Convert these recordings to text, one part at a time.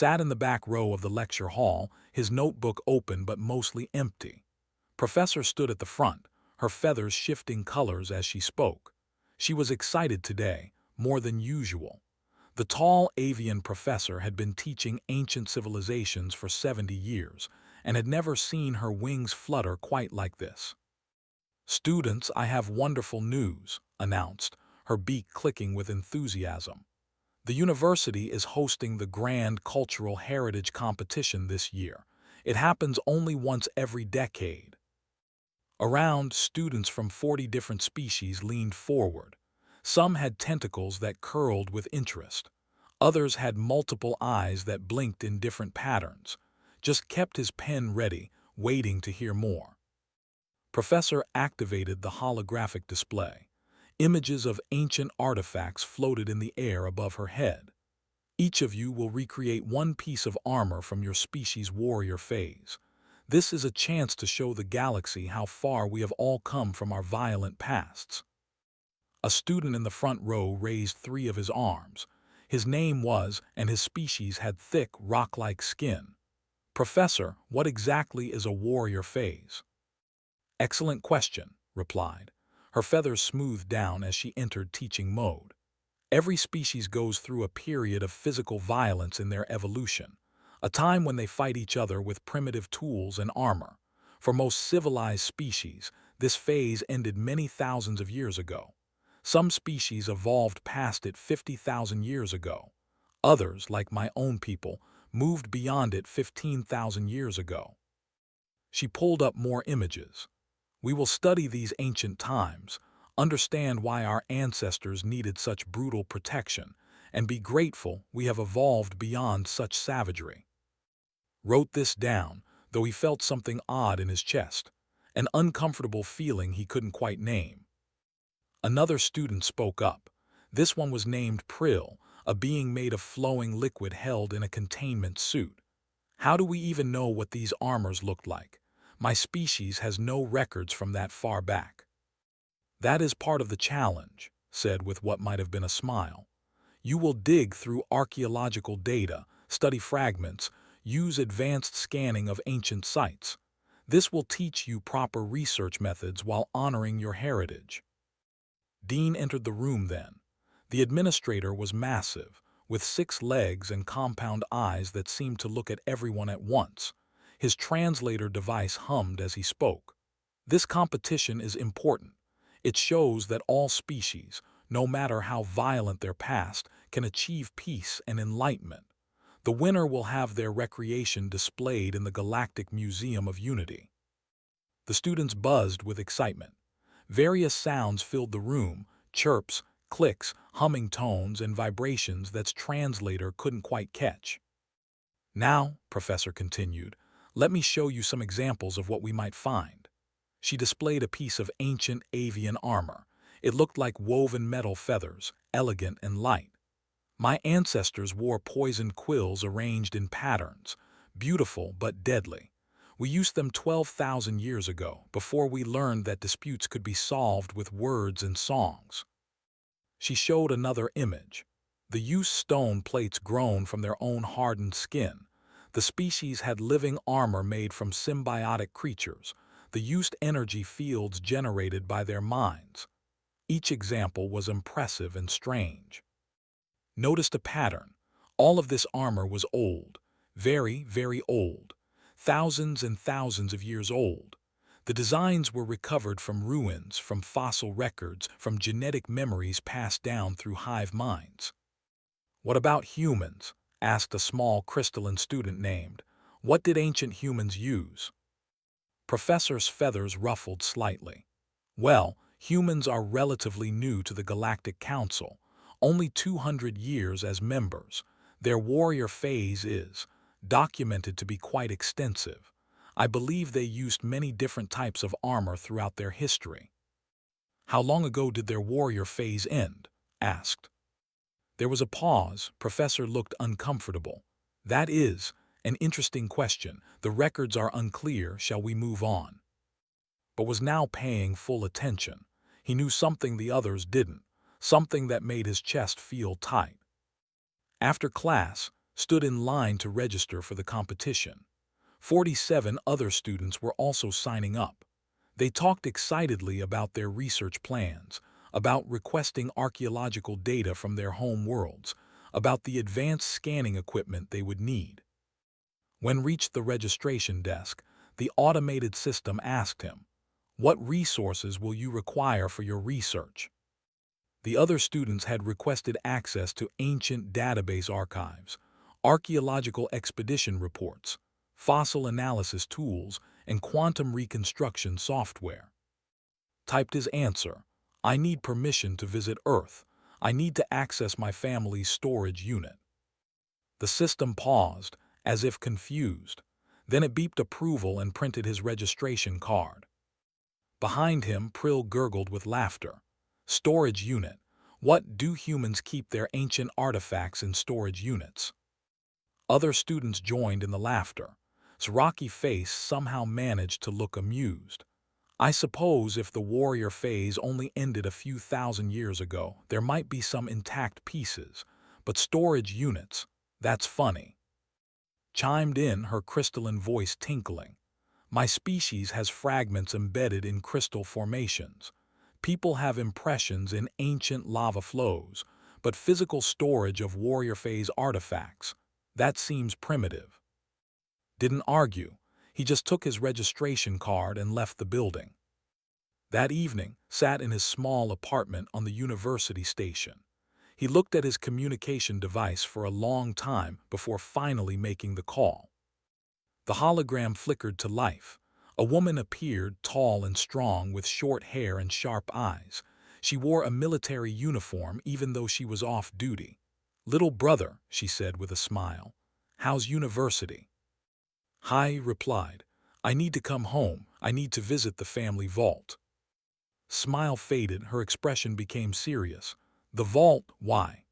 sat in the back row of the lecture hall, his notebook open but mostly empty. Professor stood at the front, her feathers shifting colors as she spoke. She was excited today, more than usual. The tall avian professor had been teaching ancient civilizations for 70 years and had never seen her wings flutter quite like this. "Students, I have wonderful news," announced, her beak clicking with enthusiasm. "The university is hosting the Grand Cultural Heritage Competition this year. It happens only once every decade." Around, students from 40 different species leaned forward. Some had tentacles that curled with interest. Others had multiple eyes that blinked in different patterns. Just kept his pen ready, waiting to hear more. Professor activated the holographic display. Images of ancient artifacts floated in the air above her head. "Each of you will recreate one piece of armor from your species' warrior phase. This is a chance to show the galaxy how far we have all come from our violent pasts." A student in the front row raised 3 of his arms. His name was, and his species had thick, rock-like skin. "Professor, what exactly is a warrior phase?" "Excellent question," replied. Her feathers smoothed down as she entered teaching mode. "Every species goes through a period of physical violence in their evolution, a time when they fight each other with primitive tools and armor. For most civilized species, this phase ended many thousands of years ago. Some species evolved past it 50,000 years ago. Others, like my own people, moved beyond it 15,000 years ago." She pulled up more images. "We will study these ancient times, understand why our ancestors needed such brutal protection, and be grateful we have evolved beyond such savagery." Wrote this down, though he felt something odd in his chest, an uncomfortable feeling he couldn't quite name. Another student spoke up. This one was named Prill, a being made of flowing liquid held in a containment suit. "How do we even know what these armors looked like? My species has no records from that far back." "That is part of the challenge," said with what might have been a smile. "You will dig through archaeological data, study fragments, use advanced scanning of ancient sites. This will teach you proper research methods while honoring your heritage." Dean entered the room then. The administrator was massive, with 6 legs and compound eyes that seemed to look at everyone at once. His translator device hummed as he spoke. "This competition is important. It shows that all species, no matter how violent their past, can achieve peace and enlightenment. The winner will have their recreation displayed in the Galactic Museum of Unity." The students buzzed with excitement. Various sounds filled the room, chirps, clicks, humming tones, and vibrations that translator couldn't quite catch. "Now," Professor continued, "let me show you some examples of what we might find." She displayed a piece of ancient avian armor. It looked like woven metal feathers, elegant and light. "My ancestors wore poisoned quills arranged in patterns, beautiful but deadly. We used them 12,000 years ago, before we learned that disputes could be solved with words and songs." She showed another image. The used stone plates grown from their own hardened skin. The species had living armor made from symbiotic creatures, the used energy fields generated by their minds. Each example was impressive and strange. Noticed a pattern. All of this armor was old, very, very old. Thousands and thousands of years old. The designs were recovered from ruins, from fossil records, from genetic memories passed down through hive minds. "What about humans?" asked a small crystalline student named. "What did ancient humans use?" Professor's feathers ruffled slightly. "Well, humans are relatively new to the Galactic Council, only 200 years as members. Their warrior phase is documented to be quite extensive. I believe they used many different types of armor throughout their history." "How long ago did their warrior phase end?" asked. There was a pause. Professor looked uncomfortable. "That is an interesting question. The records are unclear. Shall we move on?" But was now paying full attention. He knew something the others didn't, something that made his chest feel tight. "After class, stood in line to register for the competition. 47 other students were also signing up. They talked excitedly about their research plans, about requesting archaeological data from their home worlds, about the advanced scanning equipment they would need. When reached the registration desk, the automated system asked him, "What resources will you require for your research?" The other students had requested access to ancient database archives, archaeological expedition reports, fossil analysis tools, and quantum reconstruction software. Typed his answer, "I need permission to visit Earth. I need to access my family's storage unit." The system paused, as if confused. Then it beeped approval and printed his registration card. Behind him, Prill gurgled with laughter. Storage unit. What do humans keep their ancient artifacts in storage units? Other students joined in the laughter. His rocky face somehow managed to look amused. "I suppose if the warrior phase only ended a few thousand years ago, there might be some intact pieces, but storage units, that's funny," chimed in her crystalline voice tinkling. "My species has fragments embedded in crystal formations. People have impressions in ancient lava flows, but physical storage of warrior phase artifacts, that seems primitive." Didn't argue. He just took his registration card and left the building. That evening, sat in his small apartment on the university station. He looked at his communication device for a long time before finally making the call. The hologram flickered to life. A woman appeared, tall and strong, with short hair and sharp eyes. She wore a military uniform even though she was off duty. "Little brother," she said with a smile, "how's university?" "Hi," replied. "I need to come home. I need to visit the family vault." Smile faded, her expression became serious. "The vault, why?"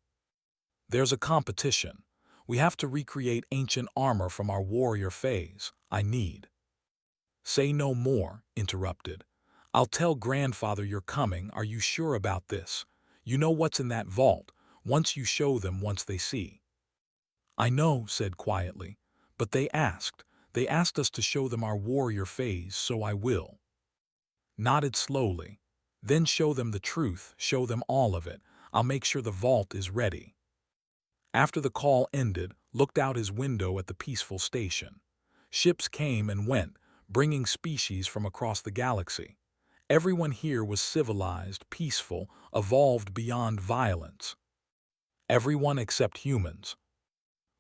"There's a competition. We have to recreate ancient armor from our warrior phase. I need—" "Say no more," interrupted. "I'll tell grandfather you're coming. Are you sure about this? You know what's in that vault. Once you show them, once they see." "I know," said quietly, "but they asked. They asked us to show them our warrior phase, so I will." Nodded slowly. "Then show them the truth, show them all of it. I'll make sure the vault is ready." After the call ended, looked out his window at the peaceful station. Ships came and went, bringing species from across the galaxy. Everyone here was civilized, peaceful, evolved beyond violence. Everyone except humans.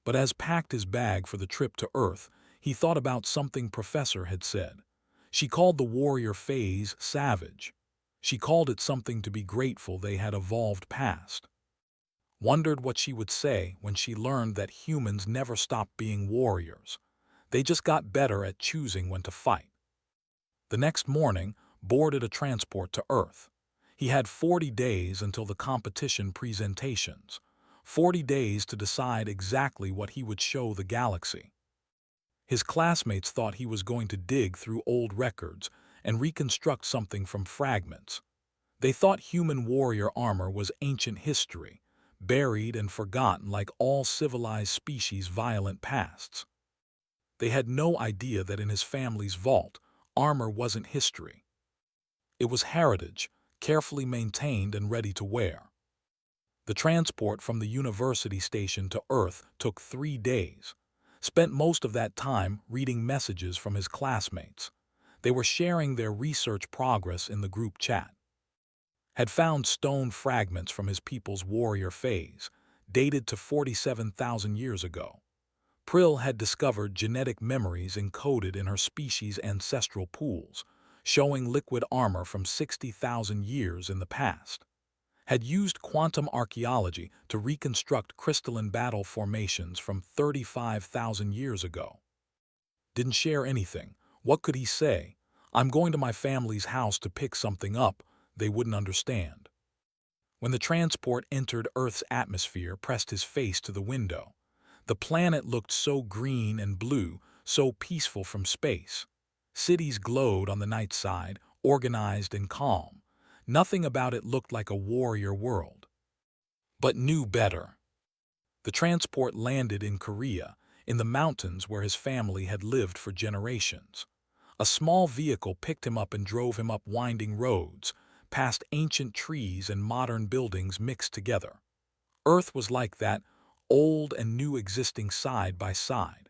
But as packed his bag for the trip to Earth, he thought about something Professor had said. She called the warrior phase savage. She called it something to be grateful they had evolved past. Wondered what she would say when she learned that humans never stopped being warriors. They just got better at choosing when to fight. The next morning, boarded a transport to Earth. He had 40 days until the competition presentations. 40 days to decide exactly what he would show the galaxy. His classmates thought he was going to dig through old records and reconstruct something from fragments. They thought human warrior armor was ancient history, buried and forgotten like all civilized species' violent pasts. They had no idea that in his family's vault, armor wasn't history. It was heritage, carefully maintained and ready to wear. The transport from the university station to Earth took 3 days. Spent most of that time reading messages from his classmates. They were sharing their research progress in the group chat. Had found stone fragments from his people's warrior phase, dated to 47,000 years ago. Prill had discovered genetic memories encoded in her species' ancestral pools, showing liquid armor from 60,000 years in the past. Had used quantum archaeology to reconstruct crystalline battle formations from 35,000 years ago. Didn't share anything. What could he say? "I'm going to my family's house to pick something up." They wouldn't understand. When the transport entered Earth's atmosphere, pressed his face to the window. The planet looked so green and blue, so peaceful from space. Cities glowed on the night side, organized and calm. Nothing about it looked like a warrior world. But knew better. The transport landed in Korea, in the mountains where his family had lived for generations. A small vehicle picked him up and drove him up winding roads, past ancient trees and modern buildings mixed together. Earth was like that, old and new existing side by side.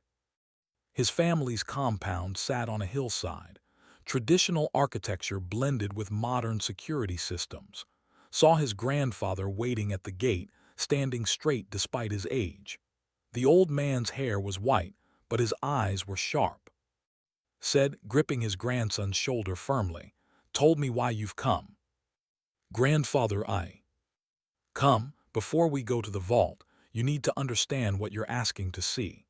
His family's compound sat on a hillside. Traditional architecture blended with modern security systems. Saw his grandfather waiting at the gate, standing straight despite his age. The old man's hair was white, but his eyes were sharp. Said, gripping his grandson's shoulder firmly, "Told me why you've come." "Grandfather, I come, before we go to the vault, you need to understand what you're asking to see."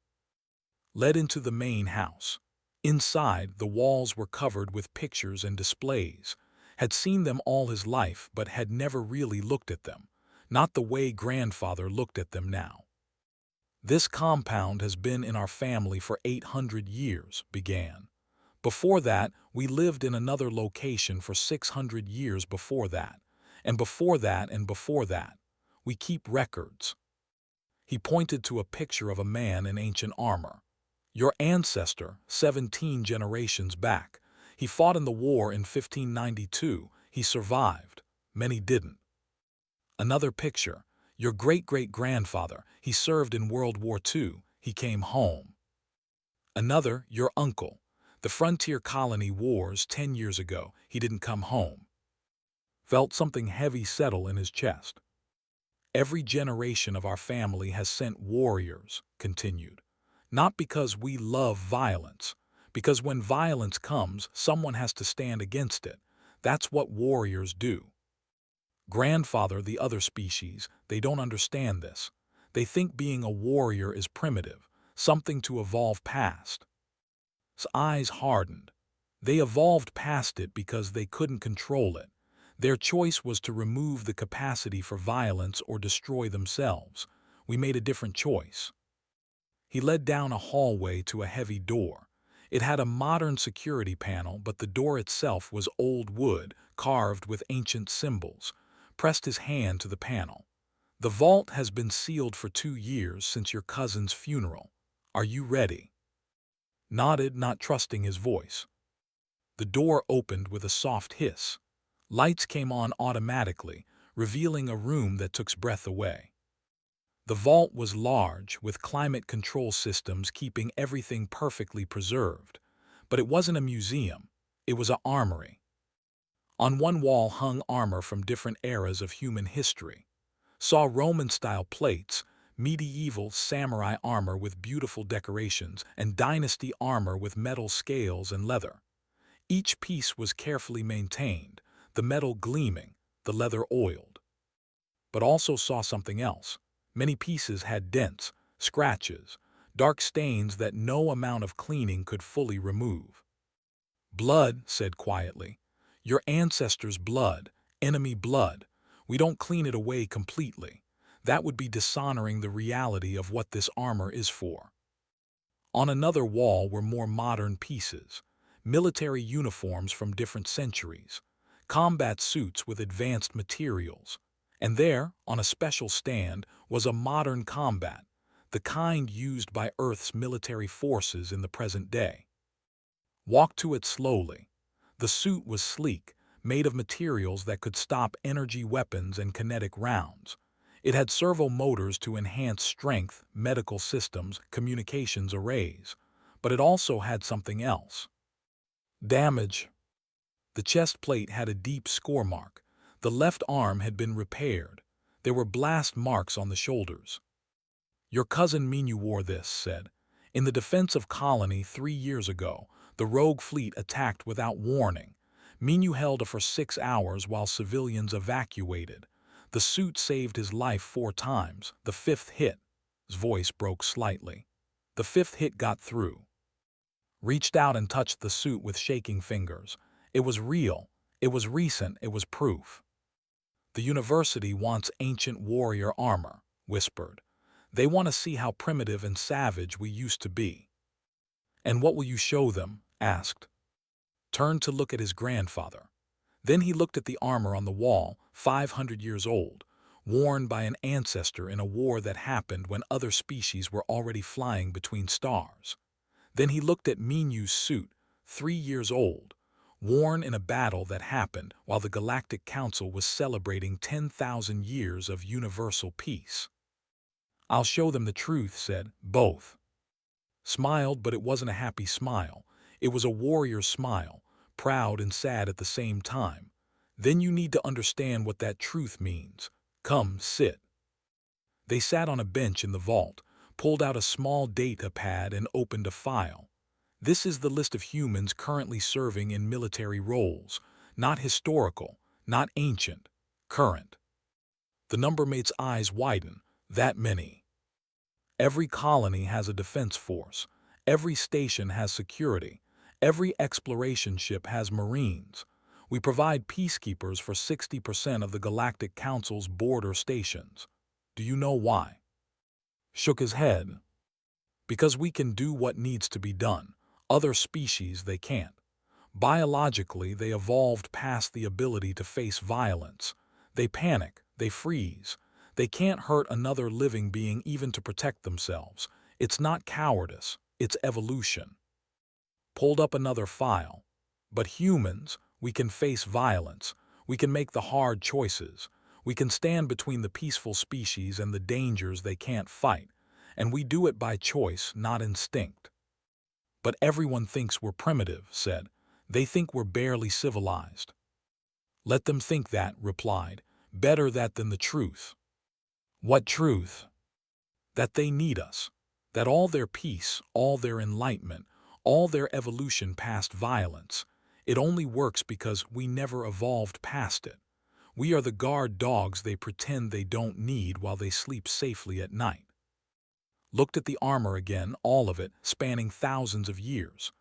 Led into the main house. Inside, the walls were covered with pictures and displays. Had seen them all his life but had never really looked at them, not the way grandfather looked at them now. "This compound has been in our family for 800 years, began. Before that, we lived in another location for 600 years before that, and before that and before that. We keep records." He pointed to a picture of a man in ancient armor. "Your ancestor, 17 generations back. He fought in the war in 1592. He survived. Many didn't." Another picture. "Your great-great-grandfather. He served in World War II. He came home." Another, "Your uncle. The frontier colony wars 10 years ago. He didn't come home." Felt something heavy settle in his chest. "Every generation of our family has sent warriors," continued. "Not because we love violence, because when violence comes, someone has to stand against it. That's what warriors do. Grandfather, the other species, they don't understand this. They think being a warrior is primitive, something to evolve past." His eyes hardened. They evolved past it because they couldn't control it. Their choice was to remove the capacity for violence or destroy themselves. We made a different choice. He led down a hallway to a heavy door. It had a modern security panel, but the door itself was old wood, carved with ancient symbols. Pressed his hand to the panel. "The vault has been sealed for 2 years since your cousin's funeral. Are you ready?" Nodded, not trusting his voice. The door opened with a soft hiss. Lights came on automatically, revealing a room that took his breath away. The vault was large, with climate control systems keeping everything perfectly preserved. But it wasn't a museum. It was an armory. On one wall hung armor from different eras of human history. Saw Roman-style plates, medieval samurai armor with beautiful decorations, and dynasty armor with metal scales and leather. Each piece was carefully maintained, the metal gleaming, the leather oiled. But also saw something else. Many pieces had dents, scratches, dark stains that no amount of cleaning could fully remove. "Blood," said quietly. "Your ancestors' blood, enemy blood. We don't clean it away completely. That would be dishonoring the reality of what this armor is for." On another wall were more modern pieces, military uniforms from different centuries, combat suits with advanced materials. And there, on a special stand, was a modern combat, the kind used by Earth's military forces in the present day. Walked to it slowly. The suit was sleek, made of materials that could stop energy weapons and kinetic rounds. It had servo motors to enhance strength, medical systems, communications arrays. But it also had something else. Damage. The chest plate had a deep score mark. The left arm had been repaired. There were blast marks on the shoulders. "Your cousin Minu wore this," said. "In the defense of Colony 3 years ago, the rogue fleet attacked without warning. Minu held it for 6 hours while civilians evacuated. The suit saved his life 4 times. The 5th hit." His voice broke slightly. "The 5th hit got through." Reached out and touched the suit with shaking fingers. It was real. It was recent. It was proof. "The university wants ancient warrior armor," whispered. "They want to see how primitive and savage we used to be." "And what will you show them?" asked. Turned to look at his grandfather. Then he looked at the armor on the wall, 500 years old, worn by an ancestor in a war that happened when other species were already flying between stars. Then he looked at Minyu's suit, 3 years old, worn in a battle that happened while the Galactic Council was celebrating 10,000 years of universal peace. "I'll show them the truth," said both. Smiled, but it wasn't a happy smile. It was a warrior's smile, proud and sad at the same time. "Then you need to understand what that truth means. Come, sit." They sat on a bench in the vault, pulled out a small data pad and opened a file. "This is the list of humans currently serving in military roles. Not historical, not ancient, current." The numbermate's eyes widen. That many. Every colony has a defense force. Every station has security. Every exploration ship has marines. We provide peacekeepers for 60% of the Galactic Council's border stations. Do you know why? Shook his head. Because we can do what needs to be done. Other species, they can't. Biologically, they evolved past the ability to face violence. They panic, they freeze. They can't hurt another living being even to protect themselves. It's not cowardice, it's evolution. Pulled up another file. But humans, we can face violence. We can make the hard choices. We can stand between the peaceful species and the dangers they can't fight. And we do it by choice, not instinct. "But everyone thinks we're primitive," said. "They think we're barely civilized." "Let them think that," replied. "Better that than the truth." "What truth?" "That they need us. That all their peace, all their enlightenment, all their evolution past violence, it only works because we never evolved past it. We are the guard dogs they pretend they don't need while they sleep safely at night." Looked at the armor again, all of it, spanning thousands of years.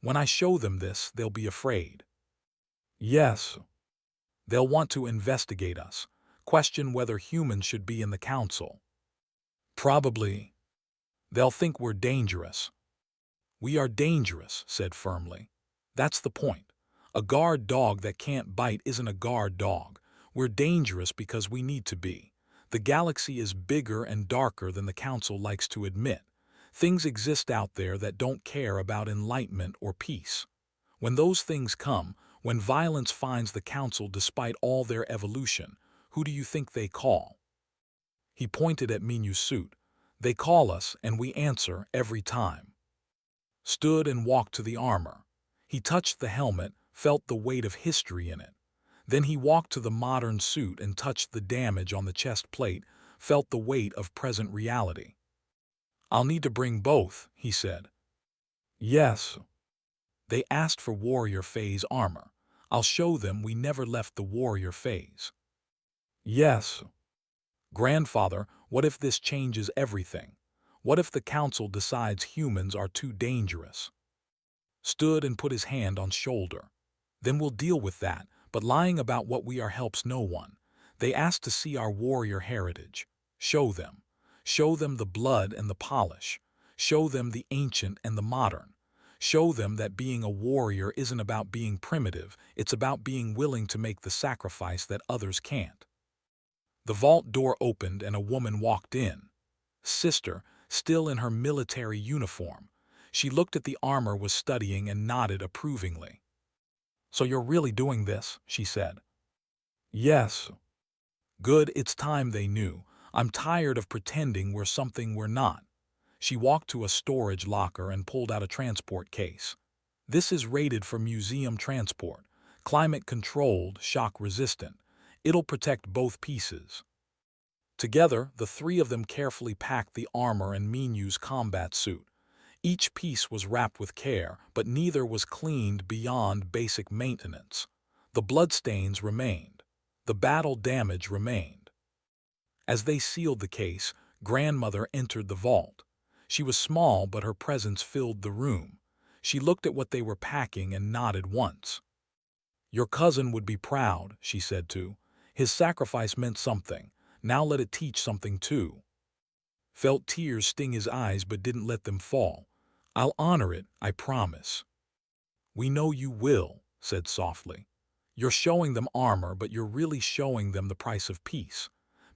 "When I show them this, they'll be afraid." "Yes. They'll want to investigate us, question whether humans should be in the council. Probably. They'll think we're dangerous." "We are dangerous," said firmly. "That's the point. A guard dog that can't bite isn't a guard dog. We're dangerous because we need to be. The galaxy is bigger and darker than the Council likes to admit. Things exist out there that don't care about enlightenment or peace. When those things come, when violence finds the Council despite all their evolution, who do you think they call?" He pointed at Minyu's suit. "They call us, and we answer every time." Stood and walked to the armor. He touched the helmet, felt the weight of history in it. Then he walked to the modern suit and touched the damage on the chest plate, felt the weight of present reality. "I'll need to bring both," he said. "Yes." "They asked for warrior phase armor. I'll show them we never left the warrior phase." "Yes." "Grandfather, what if this changes everything? What if the Council decides humans are too dangerous?" Stood and put his hand on shoulder. "Then we'll deal with that, but lying about what we are helps no one. They asked to see our warrior heritage. Show them. Show them the blood and the polish. Show them the ancient and the modern. Show them that being a warrior isn't about being primitive, it's about being willing to make the sacrifice that others can't." The vault door opened and a woman walked in. Sister, still in her military uniform. She looked at the armor was studying and nodded approvingly. "So you're really doing this?" she said. "Yes." "Good, it's time they knew. I'm tired of pretending we're something we're not." She walked to a storage locker and pulled out a transport case. "This is rated for museum transport. Climate-controlled, shock-resistant. It'll protect both pieces." Together, the three of them carefully packed the armor and Minyu's combat suit. Each piece was wrapped with care, but neither was cleaned beyond basic maintenance. The bloodstains remained. The battle damage remained. As they sealed the case, Grandmother entered the vault. She was small, but her presence filled the room. She looked at what they were packing and nodded once. "Your cousin would be proud," she said too. "His sacrifice meant something. Now let it teach something too." Felt tears sting his eyes but didn't let them fall. "I'll honor it, I promise." "We know you will," said softly. "You're showing them armor, but you're really showing them the price of peace.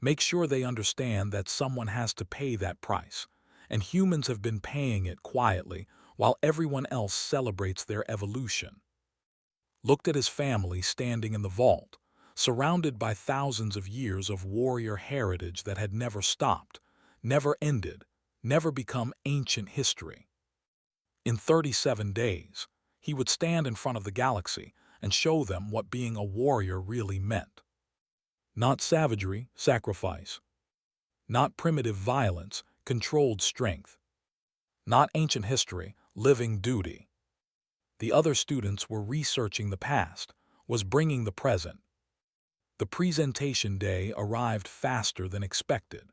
Make sure they understand that someone has to pay that price, and humans have been paying it quietly while everyone else celebrates their evolution. Looked at his family standing in the vault, surrounded by thousands of years of warrior heritage that had never stopped, never ended, never become ancient history. In 37 days, he would stand in front of the galaxy and show them what being a warrior really meant. Not savagery, sacrifice. Not primitive violence, controlled strength. Not ancient history, living duty. The other students were researching the past, was bringing the present. The presentation day arrived faster than expected.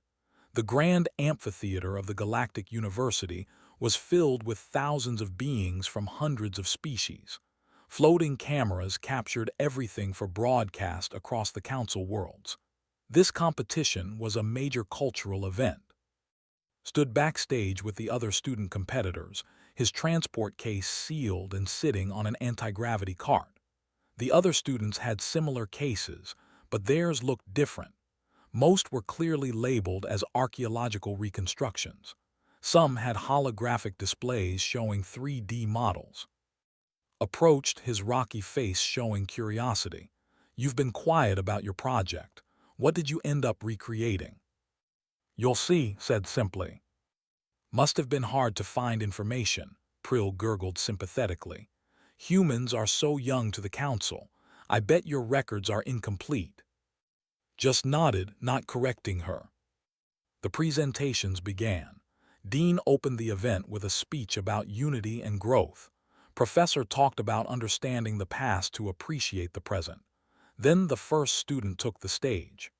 The grand amphitheater of the Galactic University was filled with thousands of beings from hundreds of species. Floating cameras captured everything for broadcast across the Council worlds. This competition was a major cultural event. Stood backstage with the other student competitors, his transport case sealed and sitting on an anti-gravity cart. The other students had similar cases, but theirs looked different. Most were clearly labeled as archaeological reconstructions. Some had holographic displays showing 3D models. Approached, his rocky face showing curiosity. "You've been quiet about your project. What did you end up recreating?" "You'll see," said simply. "Must have been hard to find information," Prill gurgled sympathetically. "Humans are so young to the Council. I bet your records are incomplete." Just nodded, not correcting her. The presentations began. Dean opened the event with a speech about unity and growth. Professor talked about understanding the past to appreciate the present. Then the first student took the stage.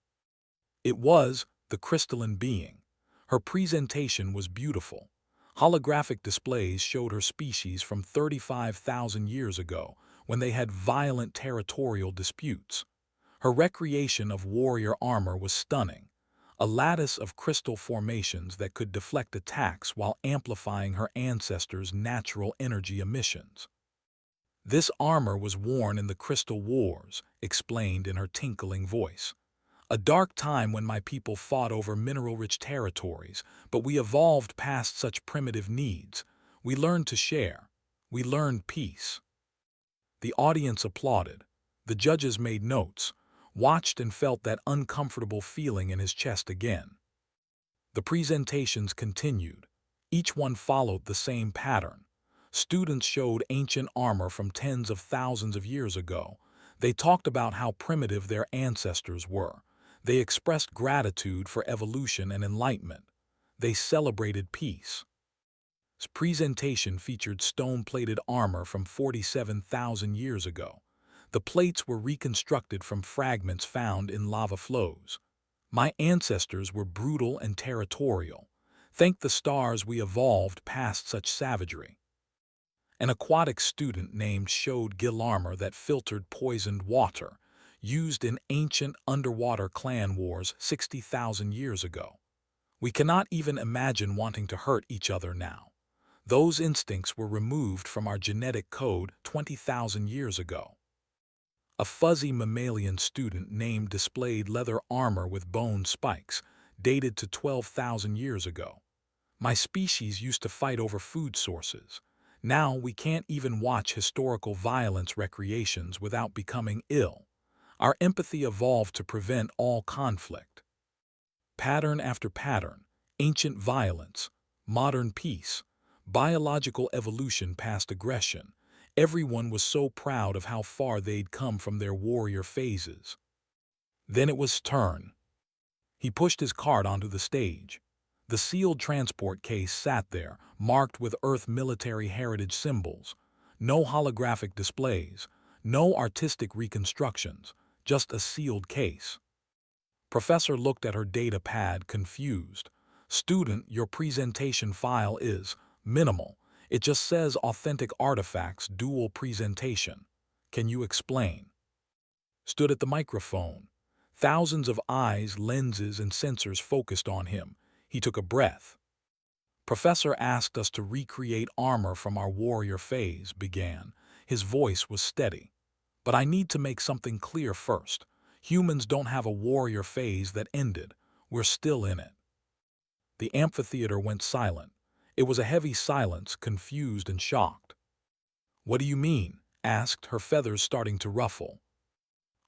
It was the crystalline being. Her presentation was beautiful. Holographic displays showed her species from 35,000 years ago, when they had violent territorial disputes. Her recreation of warrior armor was stunning. A lattice of crystal formations that could deflect attacks while amplifying her ancestors' natural energy emissions. "This armor was worn in the Crystal Wars," explained in her tinkling voice. "A dark time when my people fought over mineral-rich territories, but we evolved past such primitive needs. We learned to share. We learned peace." The audience applauded. The judges made notes, watched and felt that uncomfortable feeling in his chest again. The presentations continued. Each one followed the same pattern. Students showed ancient armor from tens of thousands of years ago. They talked about how primitive their ancestors were. They expressed gratitude for evolution and enlightenment. They celebrated peace. His presentation featured stone-plated armor from 47,000 years ago. The plates were reconstructed from fragments found in lava flows. "My ancestors were brutal and territorial. Thank the stars we evolved past such savagery." An aquatic student named showed gill armor that filtered poisoned water, used in ancient underwater clan wars 60,000 years ago. "We cannot even imagine wanting to hurt each other now. Those instincts were removed from our genetic code 20,000 years ago." A fuzzy mammalian student named displayed leather armor with bone spikes, dated to 12,000 years ago. "My species used to fight over food sources. Now we can't even watch historical violence recreations without becoming ill. Our empathy evolved to prevent all conflict." Pattern after pattern, ancient violence, modern peace, biological evolution past aggression. Everyone was so proud of how far they'd come from their warrior phases. Then it was turn. He pushed his cart onto the stage. The sealed transport case sat there, marked with Earth military heritage symbols. No holographic displays, no artistic reconstructions, just a sealed case. Professor looked at her data pad, confused. "Student, your presentation file is minimal. It just says authentic artifacts, dual presentation. Can you explain?" Stood at the microphone. Thousands of eyes, lenses, and sensors focused on him. He took a breath. "Professor asked us to recreate armor from our warrior phase," began. His voice was steady. "But I need to make something clear first. Humans don't have a warrior phase that ended. We're still in it. The amphitheater went silent. It was a heavy silence, confused and shocked. "What do you mean?" asked, her feathers starting to ruffle.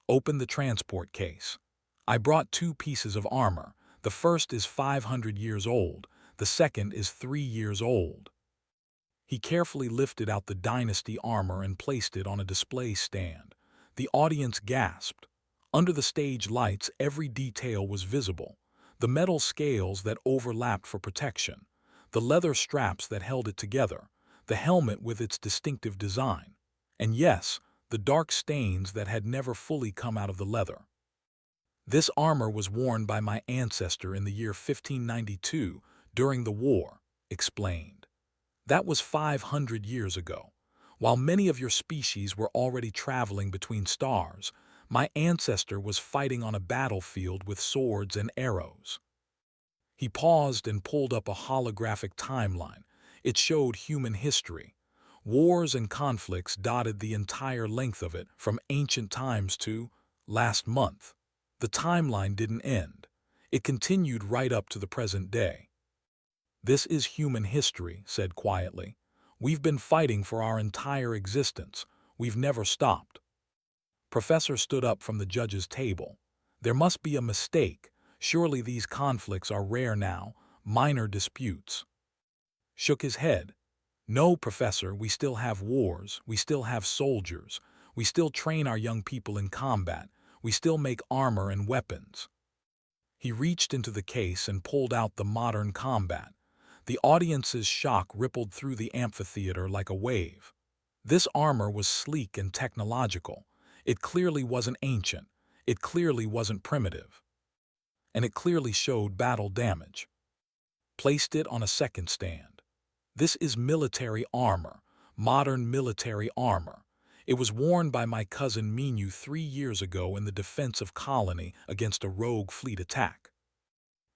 "Open the transport case. I brought 2 pieces of armor. The first is 500 years old. The second is 3 years old." He carefully lifted out the dynasty armor and placed it on a display stand. The audience gasped. Under the stage lights, every detail was visible. The metal scales that overlapped for protection, the leather straps that held it together, the helmet with its distinctive design, and yes, the dark stains that had never fully come out of the leather. "This armor was worn by my ancestor in the year 1592 during the war," explained. "That was 500 years ago. While many of your species were already traveling between stars, my ancestor was fighting on a battlefield with swords and arrows." He paused and pulled up a holographic timeline. It showed human history. Wars and conflicts dotted the entire length of it, from ancient times to last month. The timeline didn't end. It continued right up to the present day. "This is human history," said quietly. "We've been fighting for our entire existence. We've never stopped." Professor stood up from the judge's table. "There must be a mistake. Surely these conflicts are rare now, minor disputes." Shook his head. "No, Professor, we still have wars, we still have soldiers, we still train our young people in combat, we still make armor and weapons." He reached into the case and pulled out the modern combat. The audience's shock rippled through the amphitheater like a wave. This armor was sleek and technological. It clearly wasn't ancient. It clearly wasn't primitive. And it clearly showed battle damage. Placed it on a second stand. "This is military armor, modern military armor. It was worn by my cousin Minu 3 years ago in the defense of Colony against a rogue fleet attack."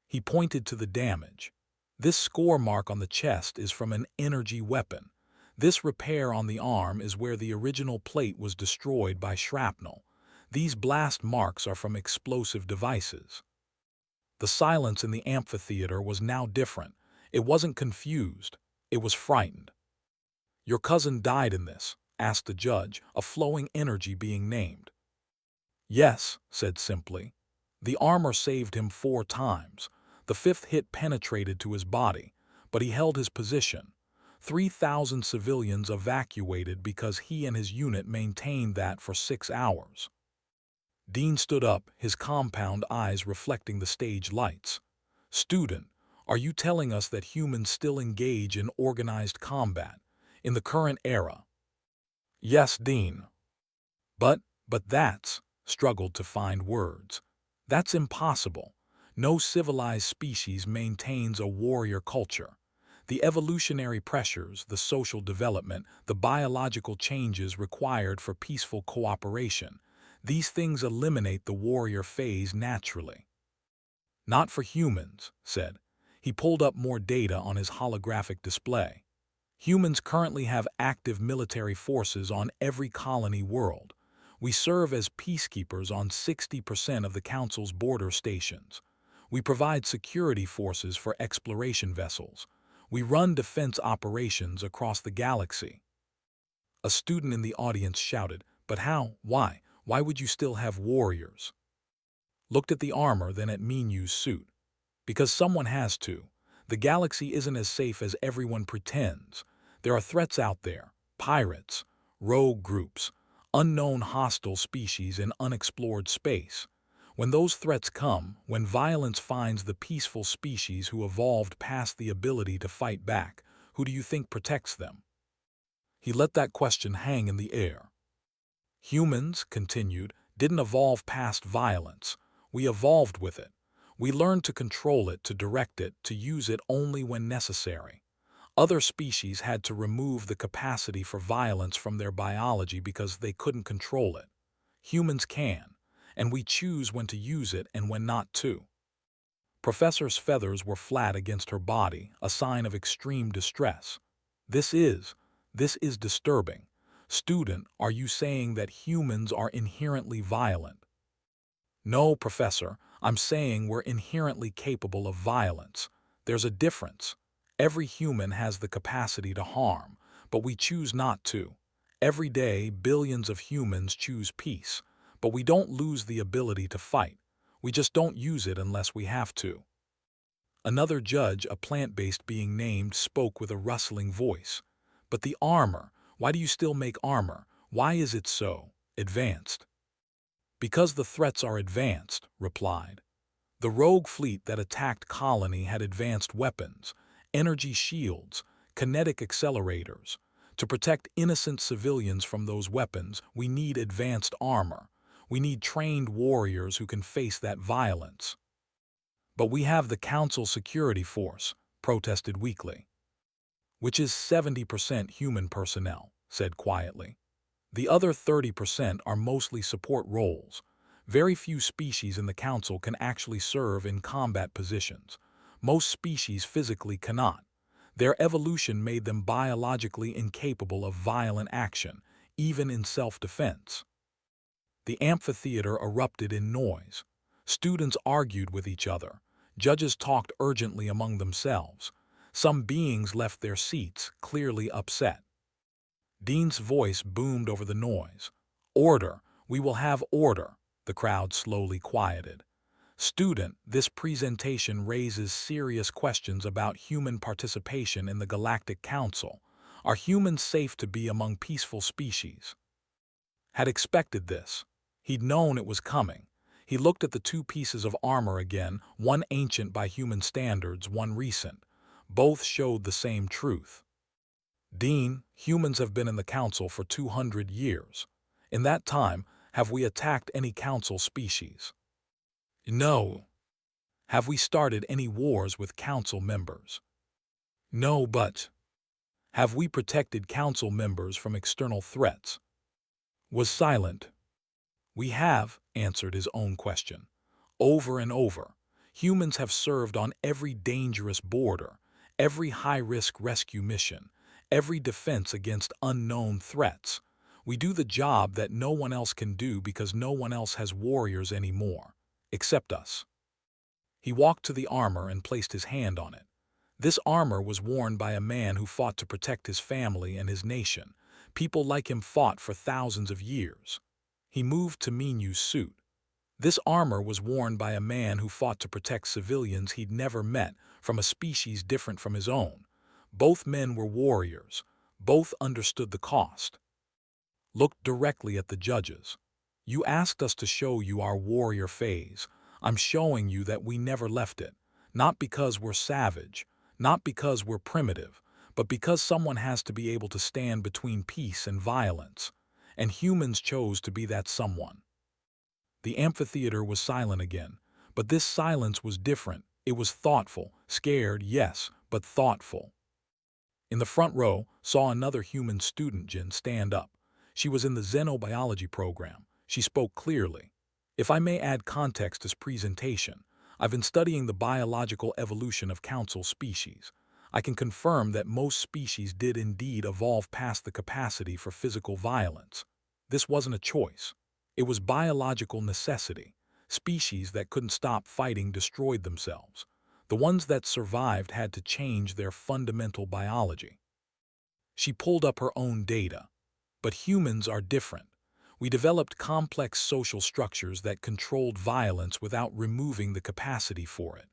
He pointed to the damage. "This score mark on the chest is from an energy weapon. This repair on the arm is where the original plate was destroyed by shrapnel. These blast marks are from explosive devices." The silence in the amphitheater was now different. It wasn't confused. It was frightened. "Your cousin died in this?" asked the judge, a flowing energy being named. "Yes," said simply. "The armor saved him 4 times. The 5th hit penetrated to his body, but he held his position. 3,000 civilians evacuated because he and his unit maintained that for 6 hours." Dean stood up, his compound eyes reflecting the stage lights. "Student, are you telling us that humans still engage in organized combat in the current era?" "Yes, Dean." But that's," struggled to find words. "That's impossible. No civilized species maintains a warrior culture. The evolutionary pressures, the social development, the biological changes required for peaceful cooperation, these things eliminate the warrior phase naturally." "Not for humans," said. He pulled up more data on his holographic display. "Humans currently have active military forces on every colony world. We serve as peacekeepers on 60% of the Council's border stations. We provide security forces for exploration vessels. We run defense operations across the galaxy." A student in the audience shouted, "But how? Why? Why would you still have warriors?" Looked at the armor, then at Minu's suit. "Because someone has to. The galaxy isn't as safe as everyone pretends. There are threats out there, pirates, rogue groups, unknown hostile species in unexplored space. When those threats come, when violence finds the peaceful species who evolved past the ability to fight back, who do you think protects them?" He let that question hang in the air. "Humans," continued, "didn't evolve past violence. We evolved with it. We learned to control it, to direct it, to use it only when necessary. Other species had to remove the capacity for violence from their biology because they couldn't control it. Humans can, and we choose when to use it and when not to." Professor's feathers were flat against her body, a sign of extreme distress. This is disturbing. Student, are you saying that humans are inherently violent?" No, Professor, I'm saying we're inherently capable of violence. There's a difference. Every human has the capacity to harm, but we choose not to. Every day, billions of humans choose peace, but we don't lose the ability to fight. We just don't use it unless we have to. Another judge, a plant-based being named, spoke with a rustling voice. But the armor, why do you still make armor? Why is it so advanced? Because the threats are advanced, replied. The rogue fleet that attacked Colony had advanced weapons, energy shields, kinetic accelerators. To protect innocent civilians from those weapons, we need advanced armor. We need trained warriors who can face that violence. But we have the Council Security Force, protested Weekly. Which is 70% human personnel, said quietly. The other 30% are mostly support roles. Very few species in the Council can actually serve in combat positions. Most species physically cannot. Their evolution made them biologically incapable of violent action, even in self-defense. The amphitheater erupted in noise. Students argued with each other. Judges talked urgently among themselves. Some beings left their seats, clearly upset. Dean's voice boomed over the noise. Order! We will have order! The crowd slowly quieted. Student, this presentation raises serious questions about human participation in the Galactic Council. Are humans safe to be among peaceful species? Had expected this. He'd known it was coming. He looked at the two pieces of armor again, one ancient by human standards, one recent. Both showed the same truth. Dean, humans have been in the Council for 200 years. In that time, have we attacked any Council species? No. Have we started any wars with Council members? No, but have we protected Council members from external threats? Was silent. We have, answered his own question. Over and over, humans have served on every dangerous border, every high-risk rescue mission, every defense against unknown threats. We do the job that no one else can do because no one else has warriors anymore, except us. He walked to the armor and placed his hand on it. This armor was worn by a man who fought to protect his family and his nation. People like him fought for thousands of years. He moved to Minu's suit. This armor was worn by a man who fought to protect civilians he'd never met from a species different from his own. Both men were warriors. Both understood the cost. Looked directly at the judges. You asked us to show you our warrior phase. I'm showing you that we never left it. Not because we're savage, not because we're primitive, but because someone has to be able to stand between peace and violence. And humans chose to be that someone. The amphitheater was silent again, but this silence was different. It was thoughtful, scared, yes, but thoughtful. In the front row, saw another human student, Jin, stand up. She was in the xenobiology program. She spoke clearly. If I may add context to this presentation, I've been studying the biological evolution of Council species. I can confirm that most species did indeed evolve past the capacity for physical violence. This wasn't a choice. It was biological necessity. Species that couldn't stop fighting destroyed themselves. The ones that survived had to change their fundamental biology. She pulled up her own data. But humans are different. We developed complex social structures that controlled violence without removing the capacity for it.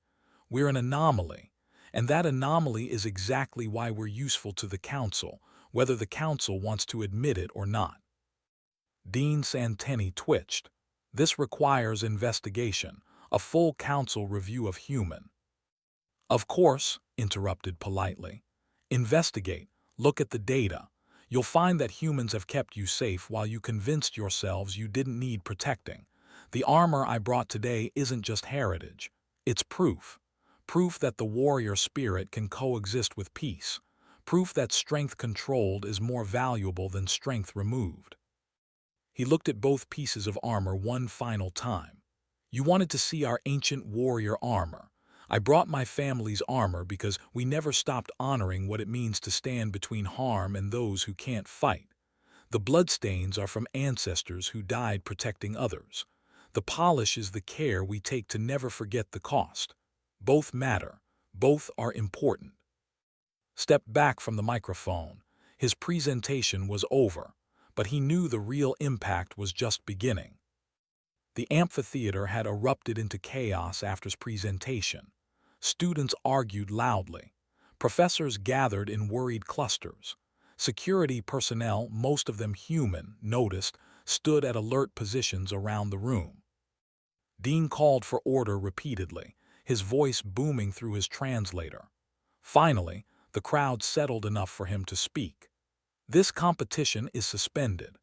We're an anomaly, and that anomaly is exactly why we're useful to the Council, whether the Council wants to admit it or not. Dean's antennae twitched. This requires investigation, a full Council review of human. Of course, interrupted politely. Investigate, look at the data. You'll find that humans have kept you safe while you convinced yourselves you didn't need protecting. The armor I brought today isn't just heritage. It's proof. Proof that the warrior spirit can coexist with peace. Proof that strength controlled is more valuable than strength removed. He looked at both pieces of armor one final time. You wanted to see our ancient warrior armor. I brought my family's armor because we never stopped honoring what it means to stand between harm and those who can't fight. The bloodstains are from ancestors who died protecting others. The polish is the care we take to never forget the cost. Both matter. Both are important. Stepped back from the microphone. His presentation was over, but he knew the real impact was just beginning. The amphitheater had erupted into chaos after his presentation. Students argued loudly. Professors gathered in worried clusters. Security personnel, most of them human, noticed, stood at alert positions around the room. Dean called for order repeatedly, his voice booming through his translator. Finally, the crowd settled enough for him to speak. This competition is suspended.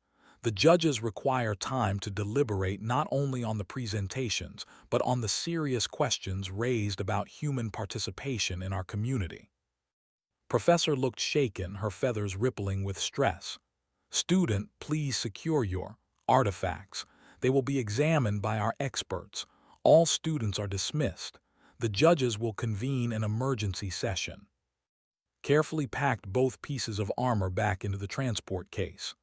The judges require time to deliberate not only on the presentations, but on the serious questions raised about human participation in our community. Professor looked shaken, her feathers rippling with stress. Student, please secure your artifacts. They will be examined by our experts. All students are dismissed. The judges will convene an emergency session. Carefully packed both pieces of armor back into the transport case.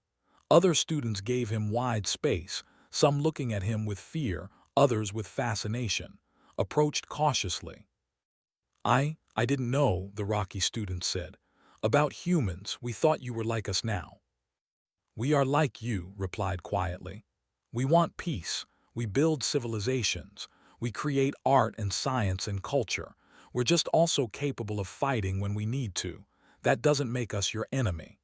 Other students gave him wide space, some looking at him with fear, others with fascination. Approached cautiously. I didn't know, the Rocky student said. About humans, we thought you were like us now. We are like you, replied quietly. We want peace. We build civilizations. We create art and science and culture. We're just also capable of fighting when we need to. That doesn't make us your enemy.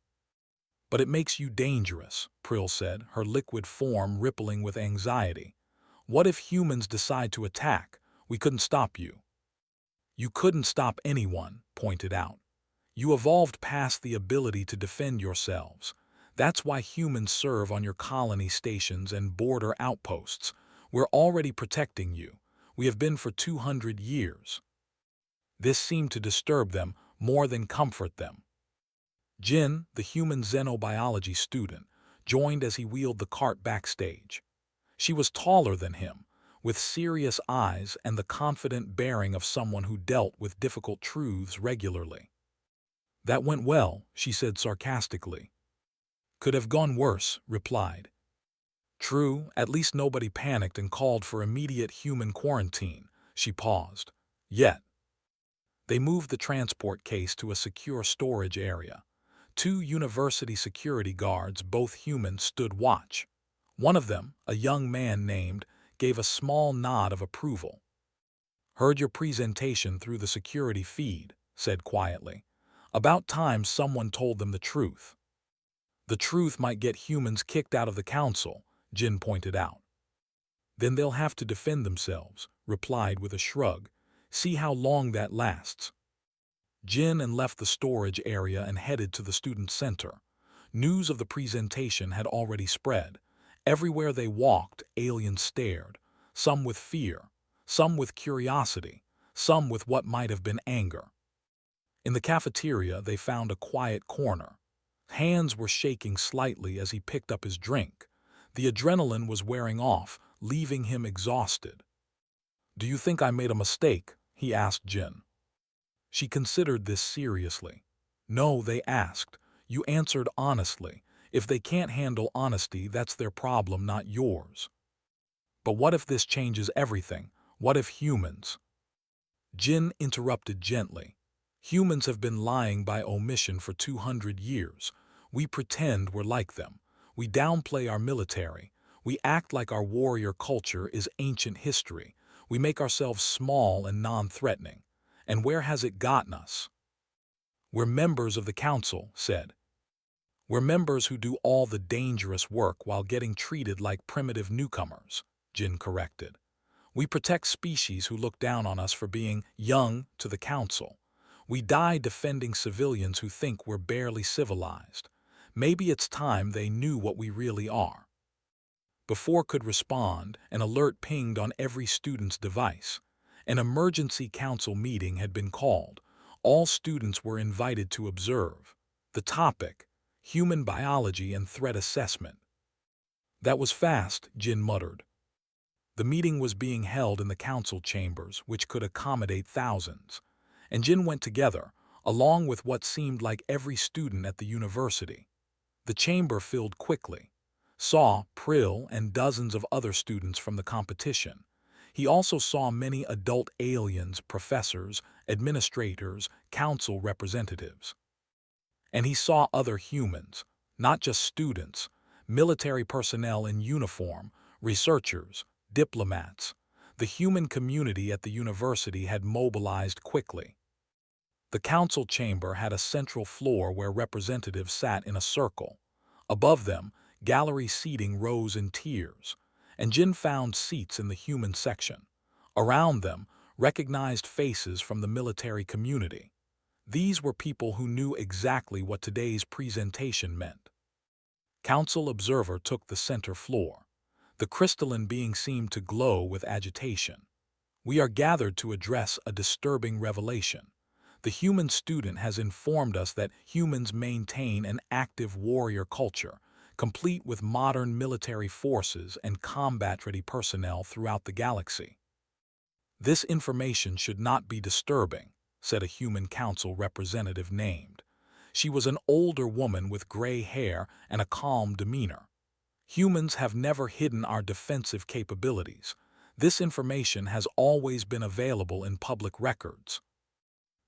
But it makes you dangerous, Prill said, her liquid form rippling with anxiety. What if humans decide to attack? We couldn't stop you. You couldn't stop anyone, pointed out. You evolved past the ability to defend yourselves. That's why humans serve on your colony stations and border outposts. We're already protecting you. We have been for 200 years. This seemed to disturb them more than comfort them. Jin, the human xenobiology student, joined as he wheeled the cart backstage. She was taller than him, with serious eyes and the confident bearing of someone who dealt with difficult truths regularly. That went well, she said sarcastically. Could have gone worse, replied. True, at least nobody panicked and called for immediate human quarantine. She paused. Yet. They moved the transport case to a secure storage area. 2 university security guards, both human, stood watch. One of them, a young man named, gave a small nod of approval. Heard your presentation through the security feed, said quietly. About time someone told them the truth. The truth might get humans kicked out of the council, Jin pointed out. Then they'll have to defend themselves, replied with a shrug. See how long that lasts. Jin and left the storage area and headed to the student center. News of the presentation had already spread. Everywhere they walked, aliens stared, some with fear, some with curiosity, some with what might have been anger. In the cafeteria, they found a quiet corner. Hands were shaking slightly as he picked up his drink. The adrenaline was wearing off, leaving him exhausted. Do you think I made a mistake? He asked Jin. She considered this seriously. No, they asked. You answered honestly. If they can't handle honesty, that's their problem, not yours. But what if this changes everything? What if humans? Jin interrupted gently. Humans have been lying by omission for 200 years. We pretend we're like them. We downplay our military. We act like our warrior culture is ancient history. We make ourselves small and non-threatening. And where has it gotten us? We're members of the council, said. We're members who do all the dangerous work while getting treated like primitive newcomers, Jin corrected. We protect species who look down on us for being young to the council. We die defending civilians who think we're barely civilized. Maybe it's time they knew what we really are. Before could respond, an alert pinged on every student's device. An emergency council meeting had been called. All students were invited to observe. The topic, human biology and threat assessment. That was fast, Jin muttered. The meeting was being held in the council chambers, which could accommodate thousands. And Jin went together, along with what seemed like every student at the university. The chamber filled quickly. saw Prill and dozens of other students from the competition. He also saw many adult aliens, professors, administrators, council representatives. And he saw other humans, not just students, military personnel in uniform, researchers, diplomats. The human community at the university had mobilized quickly. The council chamber had a central floor where representatives sat in a circle. Above them, gallery seating rose in tiers, and Jin found seats in the human section. Around them, recognized faces from the military community. These were people who knew exactly what today's presentation meant. Council Observer took the center floor. The crystalline being seemed to glow with agitation. We are gathered to address a disturbing revelation. The human student has informed us that humans maintain an active warrior culture, complete with modern military forces and combat-ready personnel throughout the galaxy. This information should not be disturbing, said a human council representative named. She was an older woman with gray hair and a calm demeanor. Humans have never hidden our defensive capabilities. This information has always been available in public records.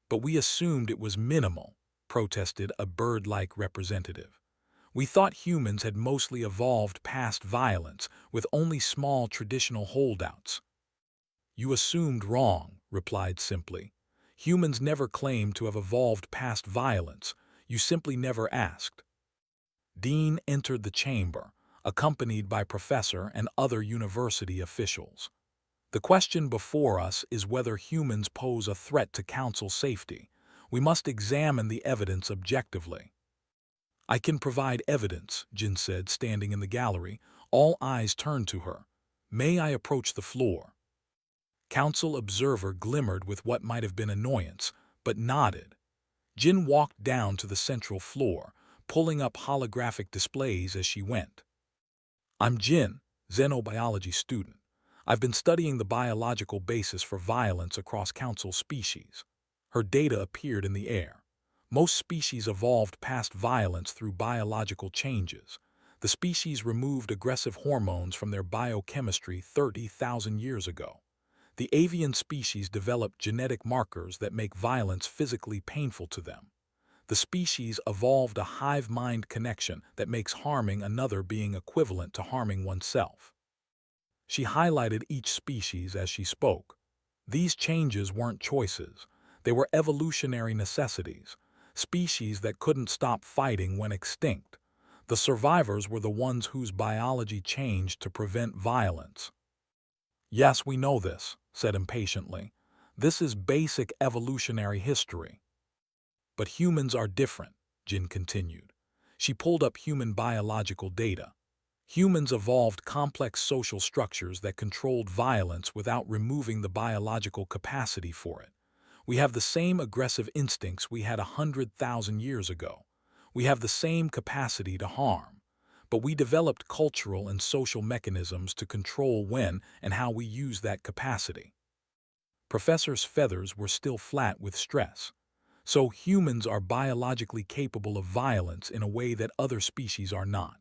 But we assumed it was minimal, protested a bird-like representative. We thought humans had mostly evolved past violence, with only small traditional holdouts. You assumed wrong, replied simply. Humans never claimed to have evolved past violence. You simply never asked. Dean entered the chamber, accompanied by professor and other university officials. The question before us is whether humans pose a threat to council safety. We must examine the evidence objectively. I can provide evidence, Jin said, standing in the gallery. All eyes turned to her. May I approach the floor? Council Observer glimmered with what might have been annoyance, but nodded. Jin walked down to the central floor, pulling up holographic displays as she went. I'm Jin, xenobiology student. I've been studying the biological basis for violence across council species. Her data appeared in the air. Most species evolved past violence through biological changes. The species removed aggressive hormones from their biochemistry 30,000 years ago. The avian species developed genetic markers that make violence physically painful to them. The species evolved a hive-mind connection that makes harming another being equivalent to harming oneself. She highlighted each species as she spoke. These changes weren't choices. They were evolutionary necessities. Species that couldn't stop fighting went extinct. The survivors were the ones whose biology changed to prevent violence. Yes, we know this, said impatiently. This is basic evolutionary history. But humans are different, Jin continued. She pulled up human biological data. Humans evolved complex social structures that controlled violence without removing the biological capacity for it. We have the same aggressive instincts we had 100,000 years ago. We have the same capacity to harm. But we developed cultural and social mechanisms to control when and how we use that capacity. Professor's feathers were still flat with stress. So humans are biologically capable of violence in a way that other species are not.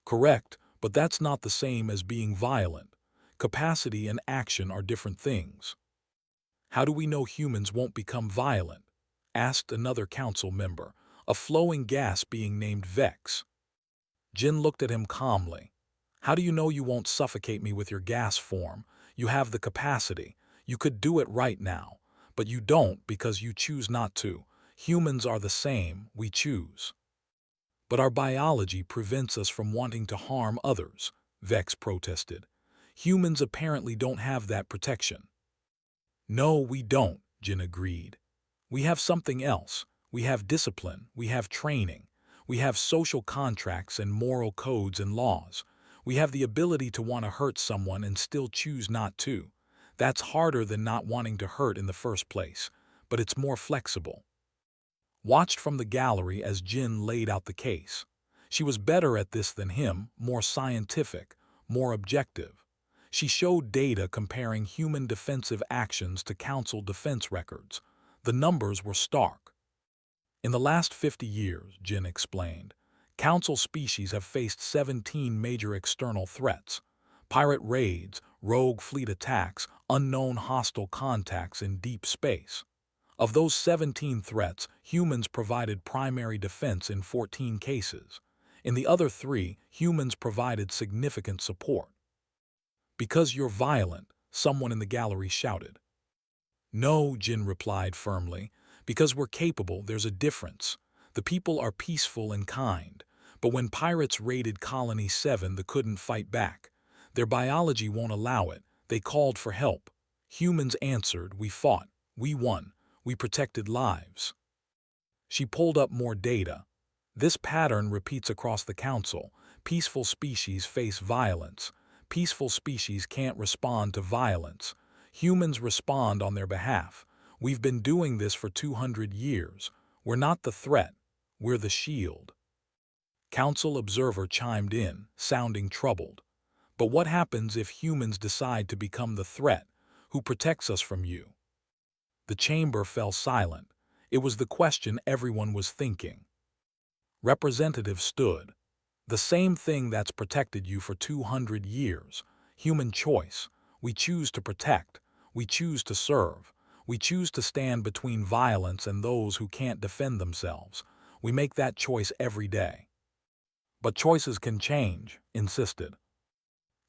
Correct, but that's not the same as being violent. Capacity and action are different things. How do we know humans won't become violent? Asked another council member, a flowing gas being named Vex. Jin looked at him calmly. How do you know you won't suffocate me with your gas form? You have the capacity. You could do it right now. But you don't because you choose not to. Humans are the same, we choose. But our biology prevents us from wanting to harm others, Vex protested. Humans apparently don't have that protection. No, we don't, Jin agreed. We have something else. We have discipline, we have training. We have social contracts and moral codes and laws. We have the ability to want to hurt someone and still choose not to. That's harder than not wanting to hurt in the first place, but it's more flexible. Watched from the gallery as Jin laid out the case. She was better at this than him, more scientific, more objective. She showed data comparing human defensive actions to council defense records. The numbers were stark. In the last 50 years, Jin explained, Council species have faced 17 major external threats: pirate raids, rogue fleet attacks, unknown hostile contacts in deep space. Of those 17 threats, humans provided primary defense in 14 cases. In the other 3, humans provided significant support. "Because you're violent," someone in the gallery shouted. "No," Jin replied firmly. "Because we're capable, there's a difference. The people are peaceful and kind. But when pirates raided Colony 7, they couldn't fight back. Their biology won't allow it. They called for help. Humans answered, we fought, we won, we protected lives." She pulled up more data. This pattern repeats across the Council. Peaceful species face violence. Peaceful species can't respond to violence. Humans respond on their behalf. We've been doing this for 200 years. We're not the threat. We're the shield. Council observer chimed in, sounding troubled. "But what happens if humans decide to become the threat? Who protects us from you?" The chamber fell silent. It was the question everyone was thinking. Representative stood. "The same thing that's protected you for 200 years. Human choice. We choose to protect. We choose to serve. We choose to stand between violence and those who can't defend themselves. We make that choice every day." "But choices can change," insisted.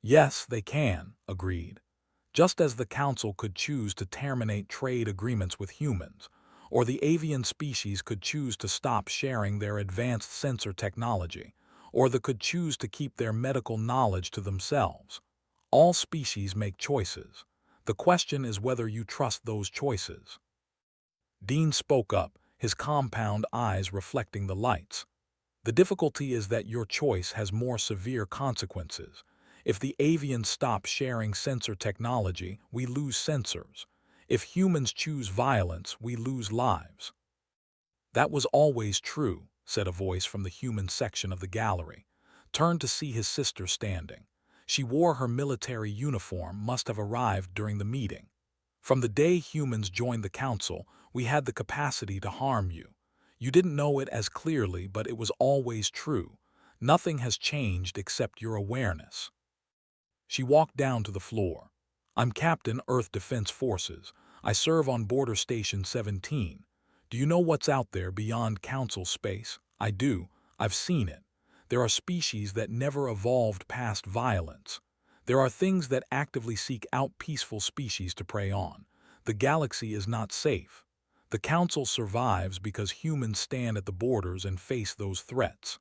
"Yes, they can," agreed. "Just as the Council could choose to terminate trade agreements with humans, or the avian species could choose to stop sharing their advanced sensor technology, or they could choose to keep their medical knowledge to themselves. All species make choices. The question is whether you trust those choices." Dean spoke up, his compound eyes reflecting the lights. "The difficulty is that your choice has more severe consequences. If the avians stop sharing sensor technology, we lose sensors. If humans choose violence, we lose lives." "That was always true," said a voice from the human section of the gallery. Turned to see his sister standing. She wore her military uniform, must have arrived during the meeting. "From the day humans joined the Council, we had the capacity to harm you. You didn't know it as clearly, but it was always true. Nothing has changed except your awareness." She walked down to the floor. "I'm Captain, Earth Defense Forces. I serve on Border Station 17. Do you know what's out there beyond Council space?" "I do. I've seen it. There are species that never evolved past violence. There are things that actively seek out peaceful species to prey on. The galaxy is not safe. The Council survives because humans stand at the borders and face those threats."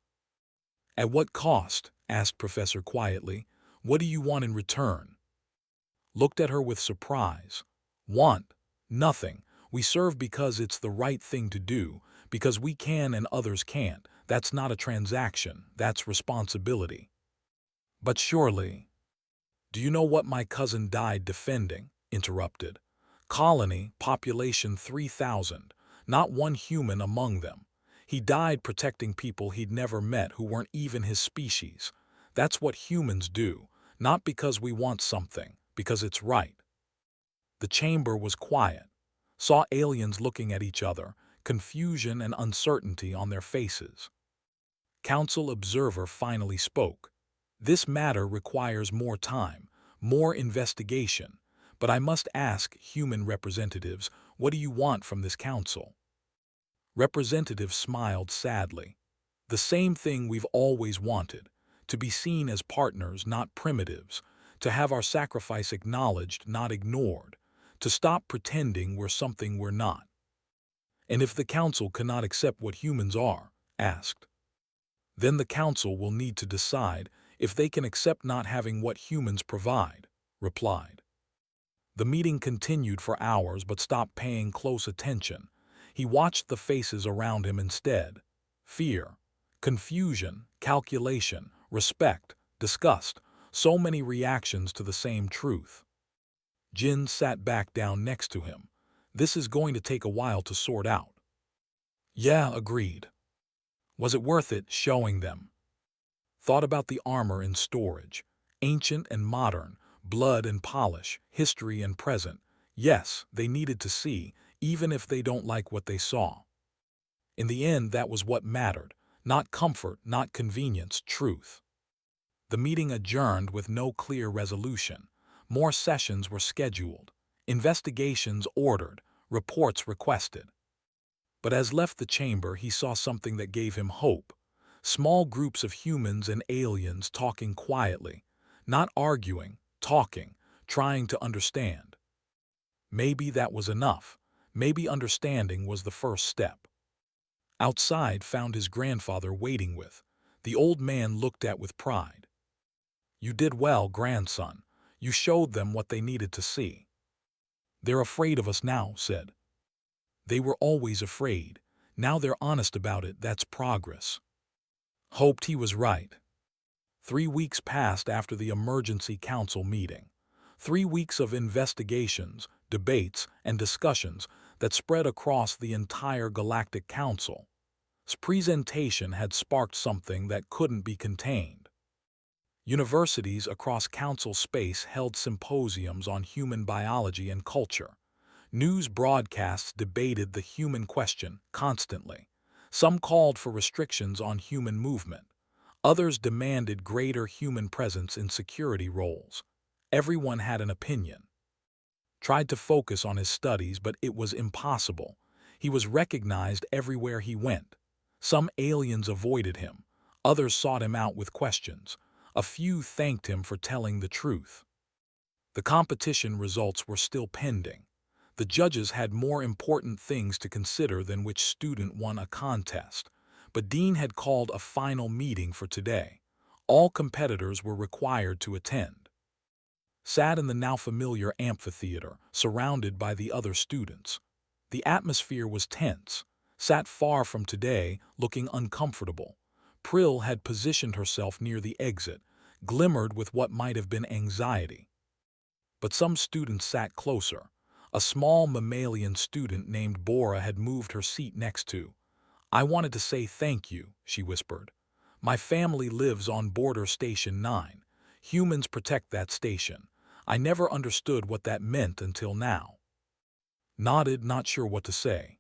"At what cost?" asked Professor quietly. "What do you want in return?" Looked at her with surprise. "Want? Nothing. We serve because it's the right thing to do, because we can and others can't. That's not a transaction, that's responsibility." "But surely—" "Do you know what my cousin died defending?" interrupted. "Colony, population 3,000, not one human among them. He died protecting people he'd never met who weren't even his species. That's what humans do, not because we want something, because it's right." The chamber was quiet. Saw aliens looking at each other, confusion and uncertainty on their faces. Council observer finally spoke. "This matter requires more time, more investigation. But I must ask, human representatives, what do you want from this council?" Representative smiled sadly. "The same thing we've always wanted. To be seen as partners, not primitives. To have our sacrifice acknowledged, not ignored. To stop pretending we're something we're not." "And if the council cannot accept what humans are?" asked. "Then the council will need to decide if they can accept not having what humans provide," replied. The meeting continued for hours but stopped paying close attention. He watched the faces around him instead. Fear, confusion, calculation, respect, disgust, so many reactions to the same truth. Jin sat back down next to him. "This is going to take a while to sort out." "Yeah," agreed. "Was it worth it showing them?" Thought about the armor in storage. Ancient and modern, blood and polish, history and present. Yes, they needed to see, even if they don't like what they saw. In the end, that was what mattered. Not comfort, not convenience, truth. The meeting adjourned with no clear resolution. More sessions were scheduled, investigations ordered, reports requested. But as left the chamber, he saw something that gave him hope. Small groups of humans and aliens talking quietly, not arguing, talking, trying to understand. Maybe that was enough. Maybe understanding was the first step. Outside found his grandfather waiting with. The old man looked at with pride. "You did well, grandson. You showed them what they needed to see." "They're afraid of us now," said. "They were always afraid. Now they're honest about it. That's progress." Hoped he was right. 3 weeks passed after the emergency council meeting. 3 weeks of investigations, debates, and discussions that spread across the entire Galactic Council. His presentation had sparked something that couldn't be contained. Universities across council space held symposiums on human biology and culture. News broadcasts debated the human question constantly. Some called for restrictions on human movement. Others demanded greater human presence in security roles. Everyone had an opinion. Tried to focus on his studies, but it was impossible. He was recognized everywhere he went. Some aliens avoided him. Others sought him out with questions. A few thanked him for telling the truth. The competition results were still pending. The judges had more important things to consider than which student won a contest. But Dean had called a final meeting for today. All competitors were required to attend. Sat in the now familiar amphitheater, surrounded by the other students. The atmosphere was tense. Sat far from today, looking uncomfortable. Prill had positioned herself near the exit, glimmered with what might have been anxiety. But some students sat closer. A small mammalian student named Bora had moved her seat next to. "I wanted to say thank you," she whispered. "My family lives on Border Station 9. Humans protect that station. I never understood what that meant until now." Nodded, not sure what to say.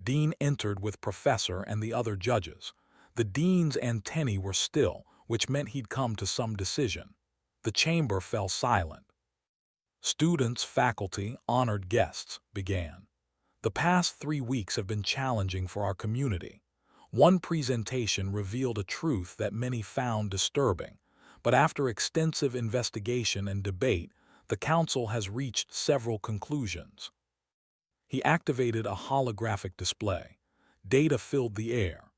Dean entered with Professor and the other judges. The dean's antennae were still, which meant he'd come to some decision. The chamber fell silent. Students, faculty, honored guests began. "The past 3 weeks have been challenging for our community. One presentation revealed a truth that many found disturbing, but after extensive investigation and debate, the council has reached several conclusions." He activated a holographic display. Data filled the air.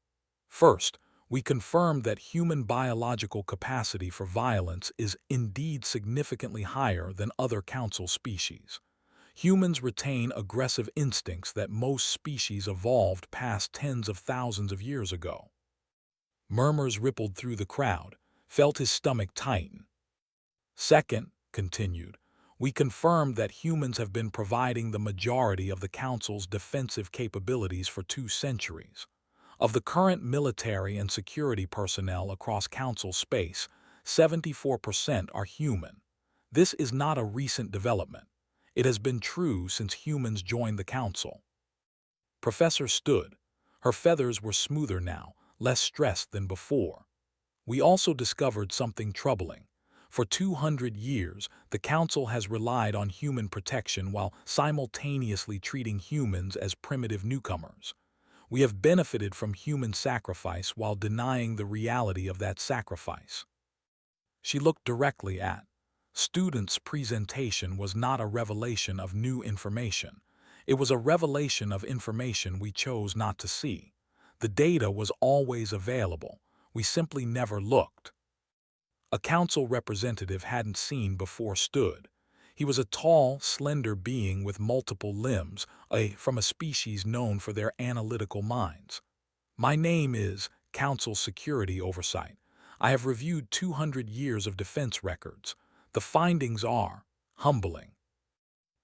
"First, we confirmed that human biological capacity for violence is indeed significantly higher than other council species. Humans retain aggressive instincts that most species evolved past tens of thousands of years ago." Murmurs rippled through the crowd, felt his stomach tighten. "Second," continued, "we confirmed that humans have been providing the majority of the Council's defensive capabilities for 2 centuries. Of the current military and security personnel across Council space, 74% are human. This is not a recent development. It has been true since humans joined the Council." Professor stood. Her feathers were smoother now, less stressed than before. "We also discovered something troubling. For 200 years, the Council has relied on human protection while simultaneously treating humans as primitive newcomers. We have benefited from human sacrifice while denying the reality of that sacrifice." She looked directly at. Students' presentation was not a revelation of new information. It was a revelation of information we chose not to see. The data was always available. We simply never looked. A council representative hadn't seen before stood. He was a tall, slender being with multiple limbs, from a species known for their analytical minds. "My name is Council Security Oversight. I have reviewed 200 years of defense records. The findings are humbling."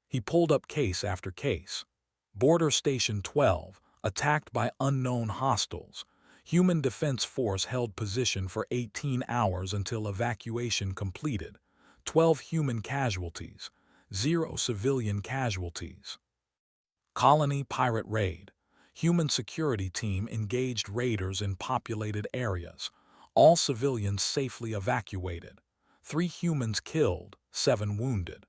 He pulled up case after case. Border Station 12, attacked by unknown hostiles. Human Defense Force held position for 18 hours until evacuation completed. 12 human casualties, 0 civilian casualties. Colony pirate raid. Human security team engaged raiders in populated areas. All civilians safely evacuated. 3 humans killed, 7 wounded.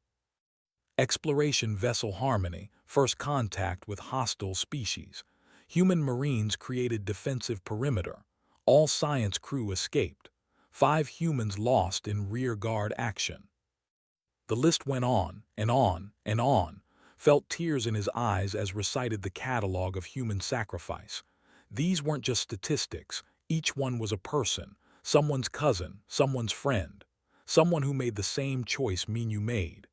Exploration vessel Harmony, first contact with hostile species. Human marines created defensive perimeter. All science crew escaped. 5 humans lost in rearguard action. The list went on and on and on. Felt tears in his eyes as recited the catalog of human sacrifice. These weren't just statistics. Each one was a person, someone's cousin, someone's friend, someone who made the same choice you made.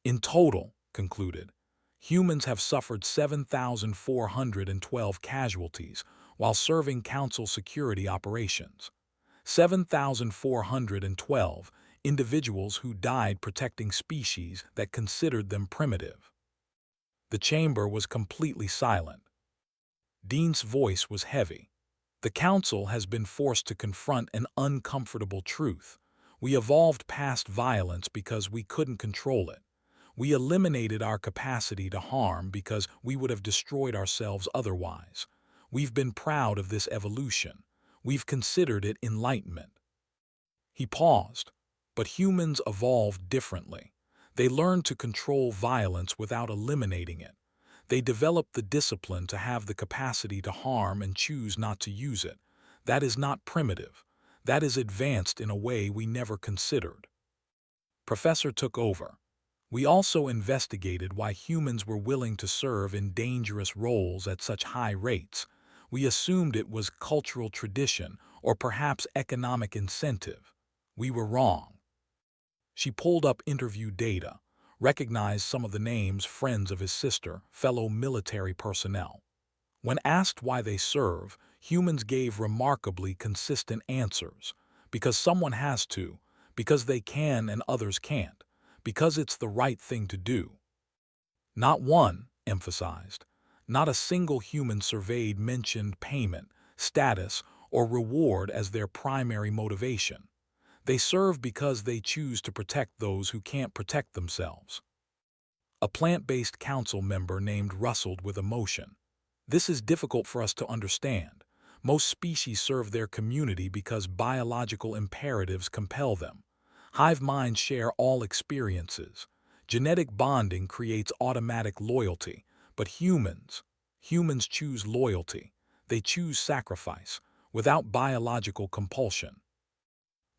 In total, concluded, humans have suffered 7,412 casualties while serving Council security operations. 7,412 individuals who died protecting species that considered them primitive. The chamber was completely silent. Dean's voice was heavy. The Council has been forced to confront an uncomfortable truth. We evolved past violence because we couldn't control it. We eliminated our capacity to harm because we would have destroyed ourselves otherwise. We've been proud of this evolution. We've considered it enlightenment. He paused. But humans evolved differently. They learned to control violence without eliminating it. They developed the discipline to have the capacity to harm and choose not to use it. That is not primitive. That is advanced in a way we never considered. Professor took over. We also investigated why humans were willing to serve in dangerous roles at such high rates. We assumed it was cultural tradition or perhaps economic incentive. We were wrong. She pulled up interview data, recognized some of the names friends of his sister, fellow military personnel. When asked why they serve, humans gave remarkably consistent answers. Because someone has to, because they can and others can't, because it's the right thing to do. Not one, emphasized, not a single human surveyed mentioned payment, status, or reward as their primary motivation. They serve because they choose to protect those who can't protect themselves. A plant-based council member named rustled with emotion. This is difficult for us to understand. Most species serve their community because biological imperatives compel them. Hive minds share all experiences. Genetic bonding creates automatic loyalty, but humans choose loyalty. They choose sacrifice, without biological compulsion.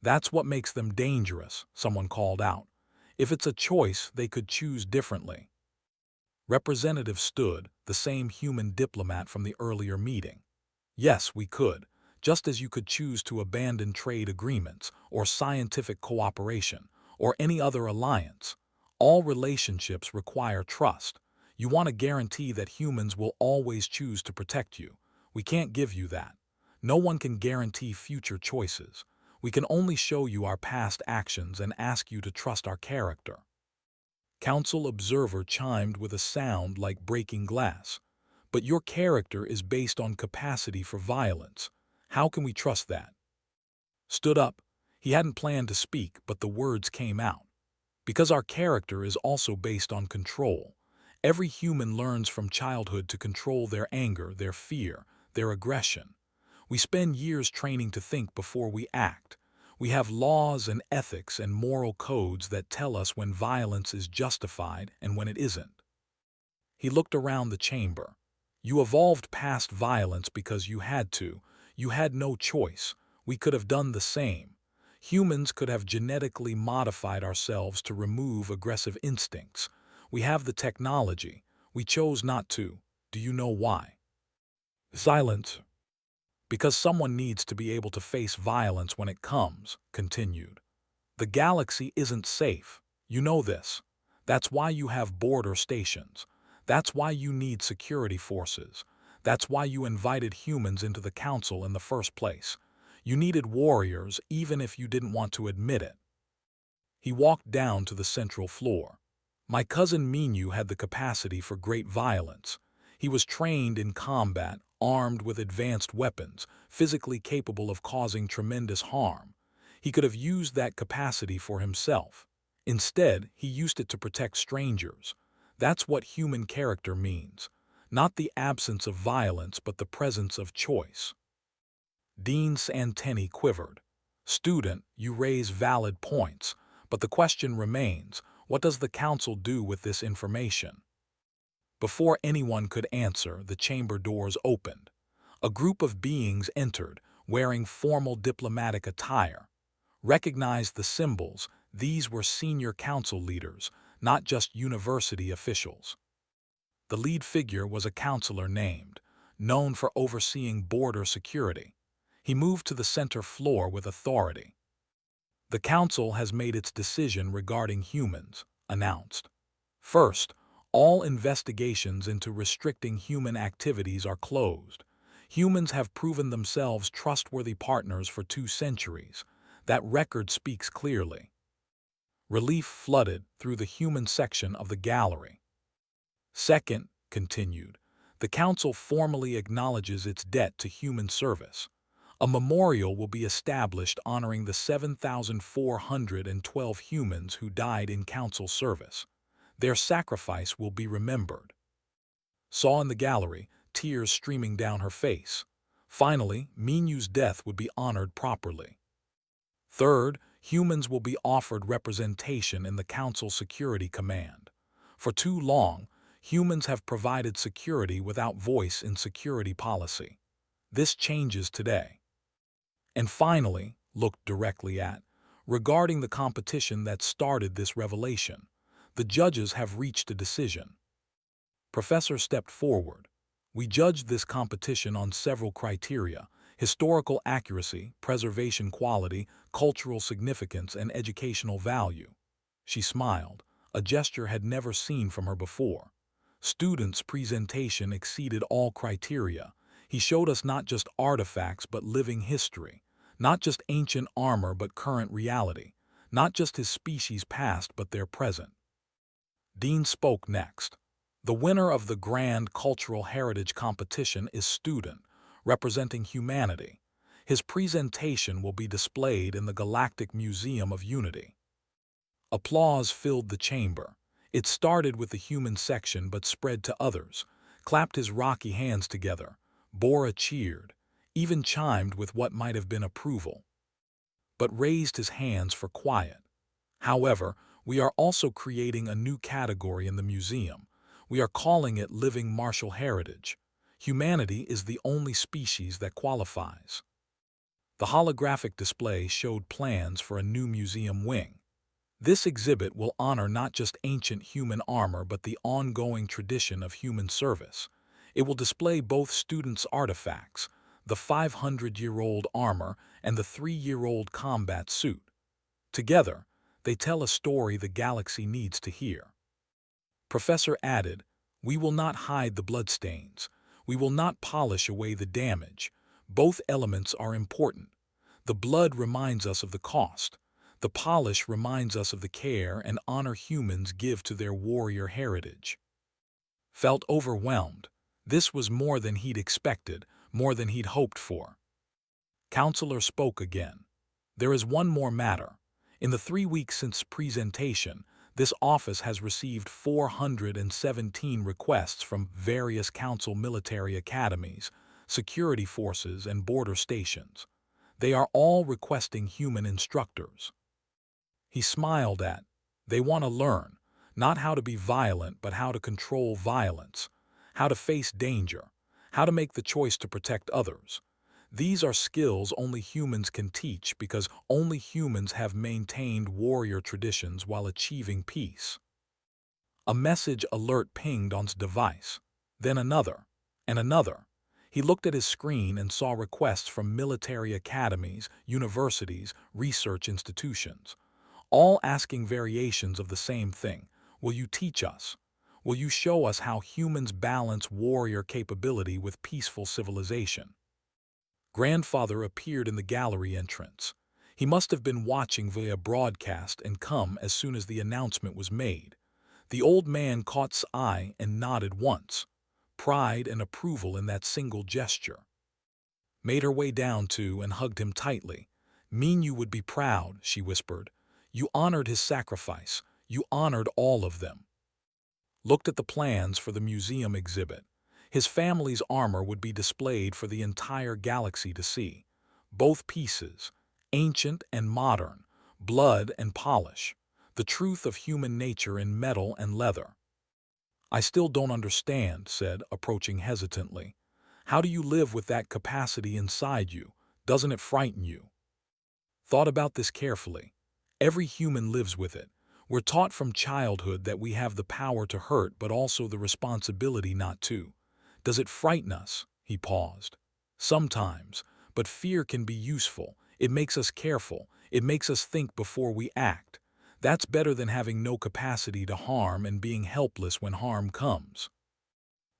That's what makes them dangerous, someone called out. If it's a choice, they could choose differently. Representative stood, the same human diplomat from the earlier meeting. Yes, we could, just as you could choose to abandon trade agreements or scientific cooperation or any other alliance. All relationships require trust. You want to guarantee that humans will always choose to protect you. We can't give you that. No one can guarantee future choices. We can only show you our past actions and ask you to trust our character. Council observer chimed with a sound like breaking glass. But your character is based on capacity for violence. How can we trust that? Stood up. He hadn't planned to speak, but the words came out. Because our character is also based on control. Every human learns from childhood to control their anger, their fear, their aggression. We spend years training to think before we act. We have laws and ethics and moral codes that tell us when violence is justified and when it isn't. He looked around the chamber. You evolved past violence because you had to. You had no choice. We could have done the same. Humans could have genetically modified ourselves to remove aggressive instincts. We have the technology. We chose not to. Do you know why? Silence. Because someone needs to be able to face violence when it comes, continued. The galaxy isn't safe. You know this. That's why you have border stations. That's why you need security forces. That's why you invited humans into the council in the first place. You needed warriors even if you didn't want to admit it. He walked down to the central floor. My cousin Minyu had the capacity for great violence. He was trained in combat, armed with advanced weapons, physically capable of causing tremendous harm. He could have used that capacity for himself. Instead, he used it to protect strangers. That's what human character means. Not the absence of violence, but the presence of choice. Dean's antennae quivered. Student, you raise valid points, but the question remains, what does the council do with this information? Before anyone could answer, the chamber doors opened. A group of beings entered, wearing formal diplomatic attire. Recognize the symbols, these were senior council leaders, not just university officials. The lead figure was a counselor known for overseeing border security. He moved to the center floor with authority. The council has made its decision regarding humans, announced. First, all investigations into restricting human activities are closed. Humans have proven themselves trustworthy partners for 2 centuries. That record speaks clearly. Relief flooded through the human section of the gallery. Second, continued, the council formally acknowledges its debt to human service. A memorial will be established honoring the 7,412 humans who died in council service. Their sacrifice will be remembered. Saw in the gallery, tears streaming down her face. Finally, Minyu's death would be honored properly. Third, humans will be offered representation in the Council Security Command. For too long, humans have provided security without voice in security policy. This changes today. And finally, looked directly at, regarding the competition that started this revelation, the judges have reached a decision. Professor stepped forward. We judged this competition on several criteria: historical accuracy, preservation quality, cultural significance, and educational value. She smiled, a gesture had never seen from her before. Students' presentation exceeded all criteria. He showed us not just artifacts but living history, not just ancient armor but current reality, not just his species past but their present. Dean spoke next. The winner of the Grand Cultural Heritage Competition is Student, representing humanity. His presentation will be displayed in the Galactic Museum of Unity. Applause filled the chamber. It started with the human section but spread to others. Clapped his rocky hands together. Bora cheered, even chimed with what might have been approval, but raised his hands for quiet. However, we are also creating a new category in the museum. We are calling it Living Martial Heritage. Humanity is the only species that qualifies. The holographic display showed plans for a new museum wing. This exhibit will honor not just ancient human armor but the ongoing tradition of human service. It will display both students' artifacts, the 500-year-old armor and the 3-year-old combat suit. Together, they tell a story the galaxy needs to hear. Professor added, we will not hide the bloodstains. We will not polish away the damage. Both elements are important. The blood reminds us of the cost. The polish reminds us of the care and honor humans give to their warrior heritage. Felt overwhelmed. This was more than he'd expected, more than he'd hoped for. Counselor spoke again. There is one more matter. In the 3 weeks since presentation, this office has received 417 requests from various council military academies, security forces, and border stations. They are all requesting human instructors. He smiled at, they want to learn, not how to be violent, but how to control violence, how to face danger, how to make the choice to protect others. These are skills only humans can teach because only humans have maintained warrior traditions while achieving peace. A message alert pinged on his device, then another, and another. He looked at his screen and saw requests from military academies, universities, research institutions, all asking variations of the same thing. Will you teach us? Will you show us how humans balance warrior capability with peaceful civilization? Grandfather appeared in the gallery entrance. He must have been watching via broadcast and come as soon as the announcement was made. The old man caught his eye and nodded once, pride and approval in that single gesture. Made her way down to and hugged him tightly. Minyu would be proud, she whispered. You honored his sacrifice. You honored all of them. Looked at the plans for the museum exhibit. His family's armor would be displayed for the entire galaxy to see. Both pieces, ancient and modern, blood and polish, the truth of human nature in metal and leather. "I still don't understand," said, approaching hesitantly. "How do you live with that capacity inside you? Doesn't it frighten you?" Thought about this carefully. Every human lives with it. We're taught from childhood that we have the power to hurt but also the responsibility not to. Does it frighten us? He paused. Sometimes, but fear can be useful. It makes us careful. It makes us think before we act. That's better than having no capacity to harm and being helpless when harm comes.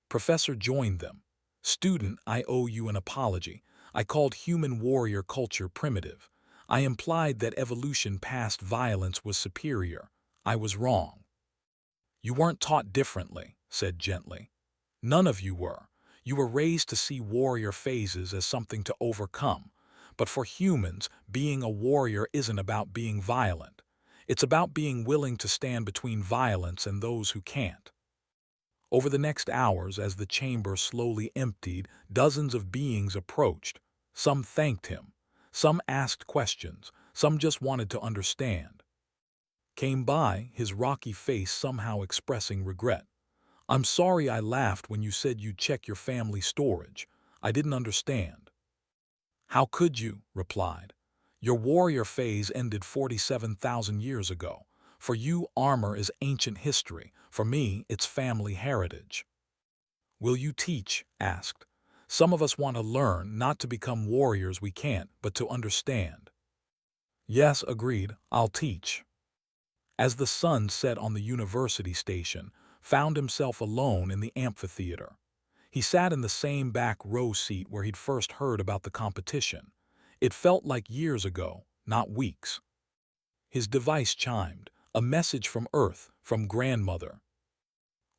Professor joined them. "Student, I owe you an apology. I called human warrior culture primitive. I implied that evolution past violence was superior. I was wrong." "You weren't taught differently," said gently. "None of you were. You were raised to see warrior phases as something to overcome. But for humans, being a warrior isn't about being violent. It's about being willing to stand between violence and those who can't." Over the next hours, as the chamber slowly emptied, dozens of beings approached. Some thanked him. Some asked questions. Some just wanted to understand. Came by, his rocky face somehow expressing regret. "I'm sorry I laughed when you said you'd check your family storage. I didn't understand." "How could you?" replied. "Your warrior phase ended 47,000 years ago. For you, armor is ancient history. For me, it's family heritage." "Will you teach?" asked. "Some of us want to learn, not to become warriors we can't, but to understand." "Yes," agreed, "I'll teach." As the sun set on the university station, found himself alone in the amphitheater. He sat in the same back row seat where he'd first heard about the competition. It felt like years ago, not weeks. His device chimed, a message from Earth, from grandmother.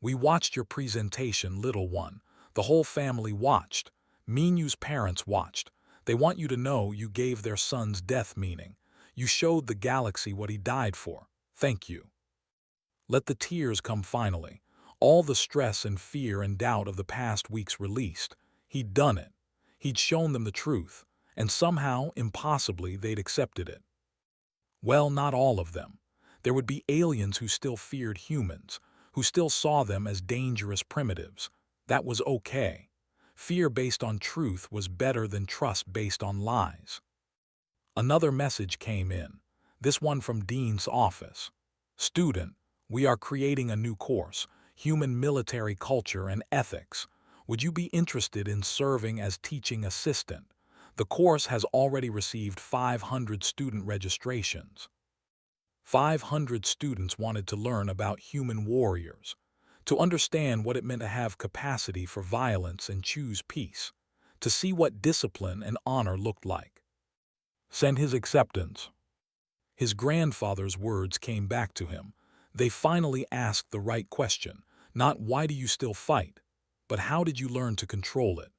"We watched your presentation, little one. The whole family watched. Minyu's parents watched. They want you to know you gave their son's death meaning. You showed the galaxy what he died for. Thank you." Let the tears come finally. All the stress and fear and doubt of the past weeks released. He'd done it. He'd shown them the truth. And somehow, impossibly, they'd accepted it. Well, not all of them. There would be aliens who still feared humans, who still saw them as dangerous primitives. That was okay. Fear based on truth was better than trust based on lies. Another message came in, this one from Dean's office. "Student, we are creating a new course, Human Military Culture and Ethics. Would you be interested in serving as teaching assistant? The course has already received 500 student registrations." 500 students wanted to learn about human warriors, to understand what it meant to have capacity for violence and choose peace, to see what discipline and honor looked like. Send his acceptance. His grandfather's words came back to him. They finally asked the right question, not "why do you still fight?" but "how did you learn to control it?"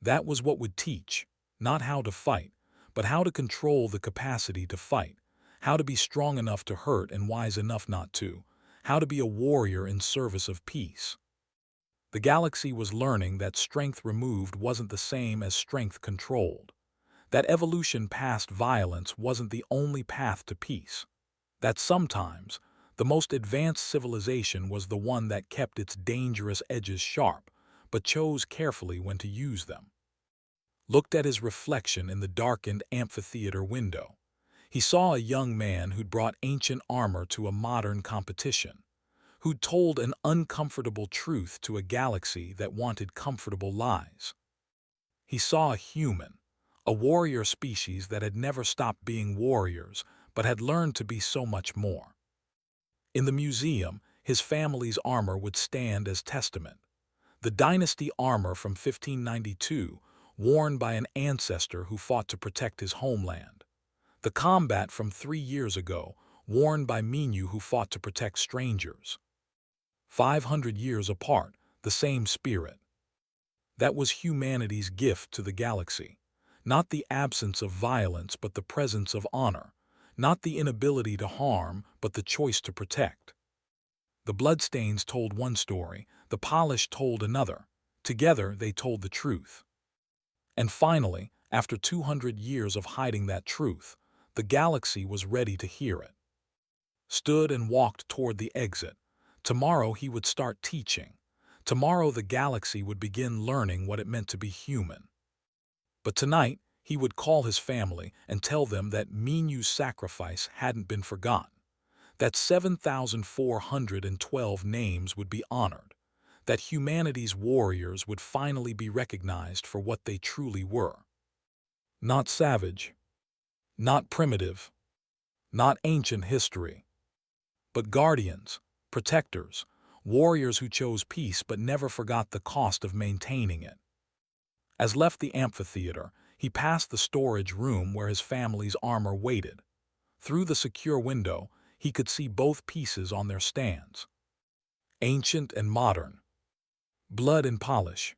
That was what would teach, not how to fight, but how to control the capacity to fight, how to be strong enough to hurt and wise enough not to, how to be a warrior in service of peace. The galaxy was learning that strength removed wasn't the same as strength controlled, that evolution past violence wasn't the only path to peace, that sometimes the most advanced civilization was the one that kept its dangerous edges sharp, but chose carefully when to use them. Looked at his reflection in the darkened amphitheater window. He saw a young man who'd brought ancient armor to a modern competition, who'd told an uncomfortable truth to a galaxy that wanted comfortable lies. He saw a human, a warrior species that had never stopped being warriors, but had learned to be so much more. In the museum, his family's armor would stand as testament. The dynasty armor from 1592, worn by an ancestor who fought to protect his homeland. The combat from 3 years ago, worn by Minyu who fought to protect strangers. 500 years apart, the same spirit. That was humanity's gift to the galaxy. Not the absence of violence, but the presence of honor. Not the inability to harm, but the choice to protect. The Bloodstains told one story, the Polished told another. Together, they told the truth. And finally, after 200 years of hiding that truth, the galaxy was ready to hear it. Stood and walked toward the exit. Tomorrow he would start teaching. Tomorrow the galaxy would begin learning what it meant to be human. But tonight, he would call his family and tell them that Minyu's sacrifice hadn't been forgotten, that 7,412 names would be honored, that humanity's warriors would finally be recognized for what they truly were. Not savage, not primitive, not ancient history, but guardians, protectors, warriors who chose peace but never forgot the cost of maintaining it. As left the amphitheater, he passed the storage room where his family's armor waited. Through the secure window, he could see both pieces on their stands. Ancient and modern. Blood and polish.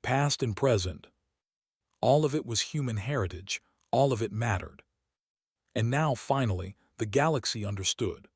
Past and present. All of it was human heritage, all of it mattered. And now, finally, the galaxy understood.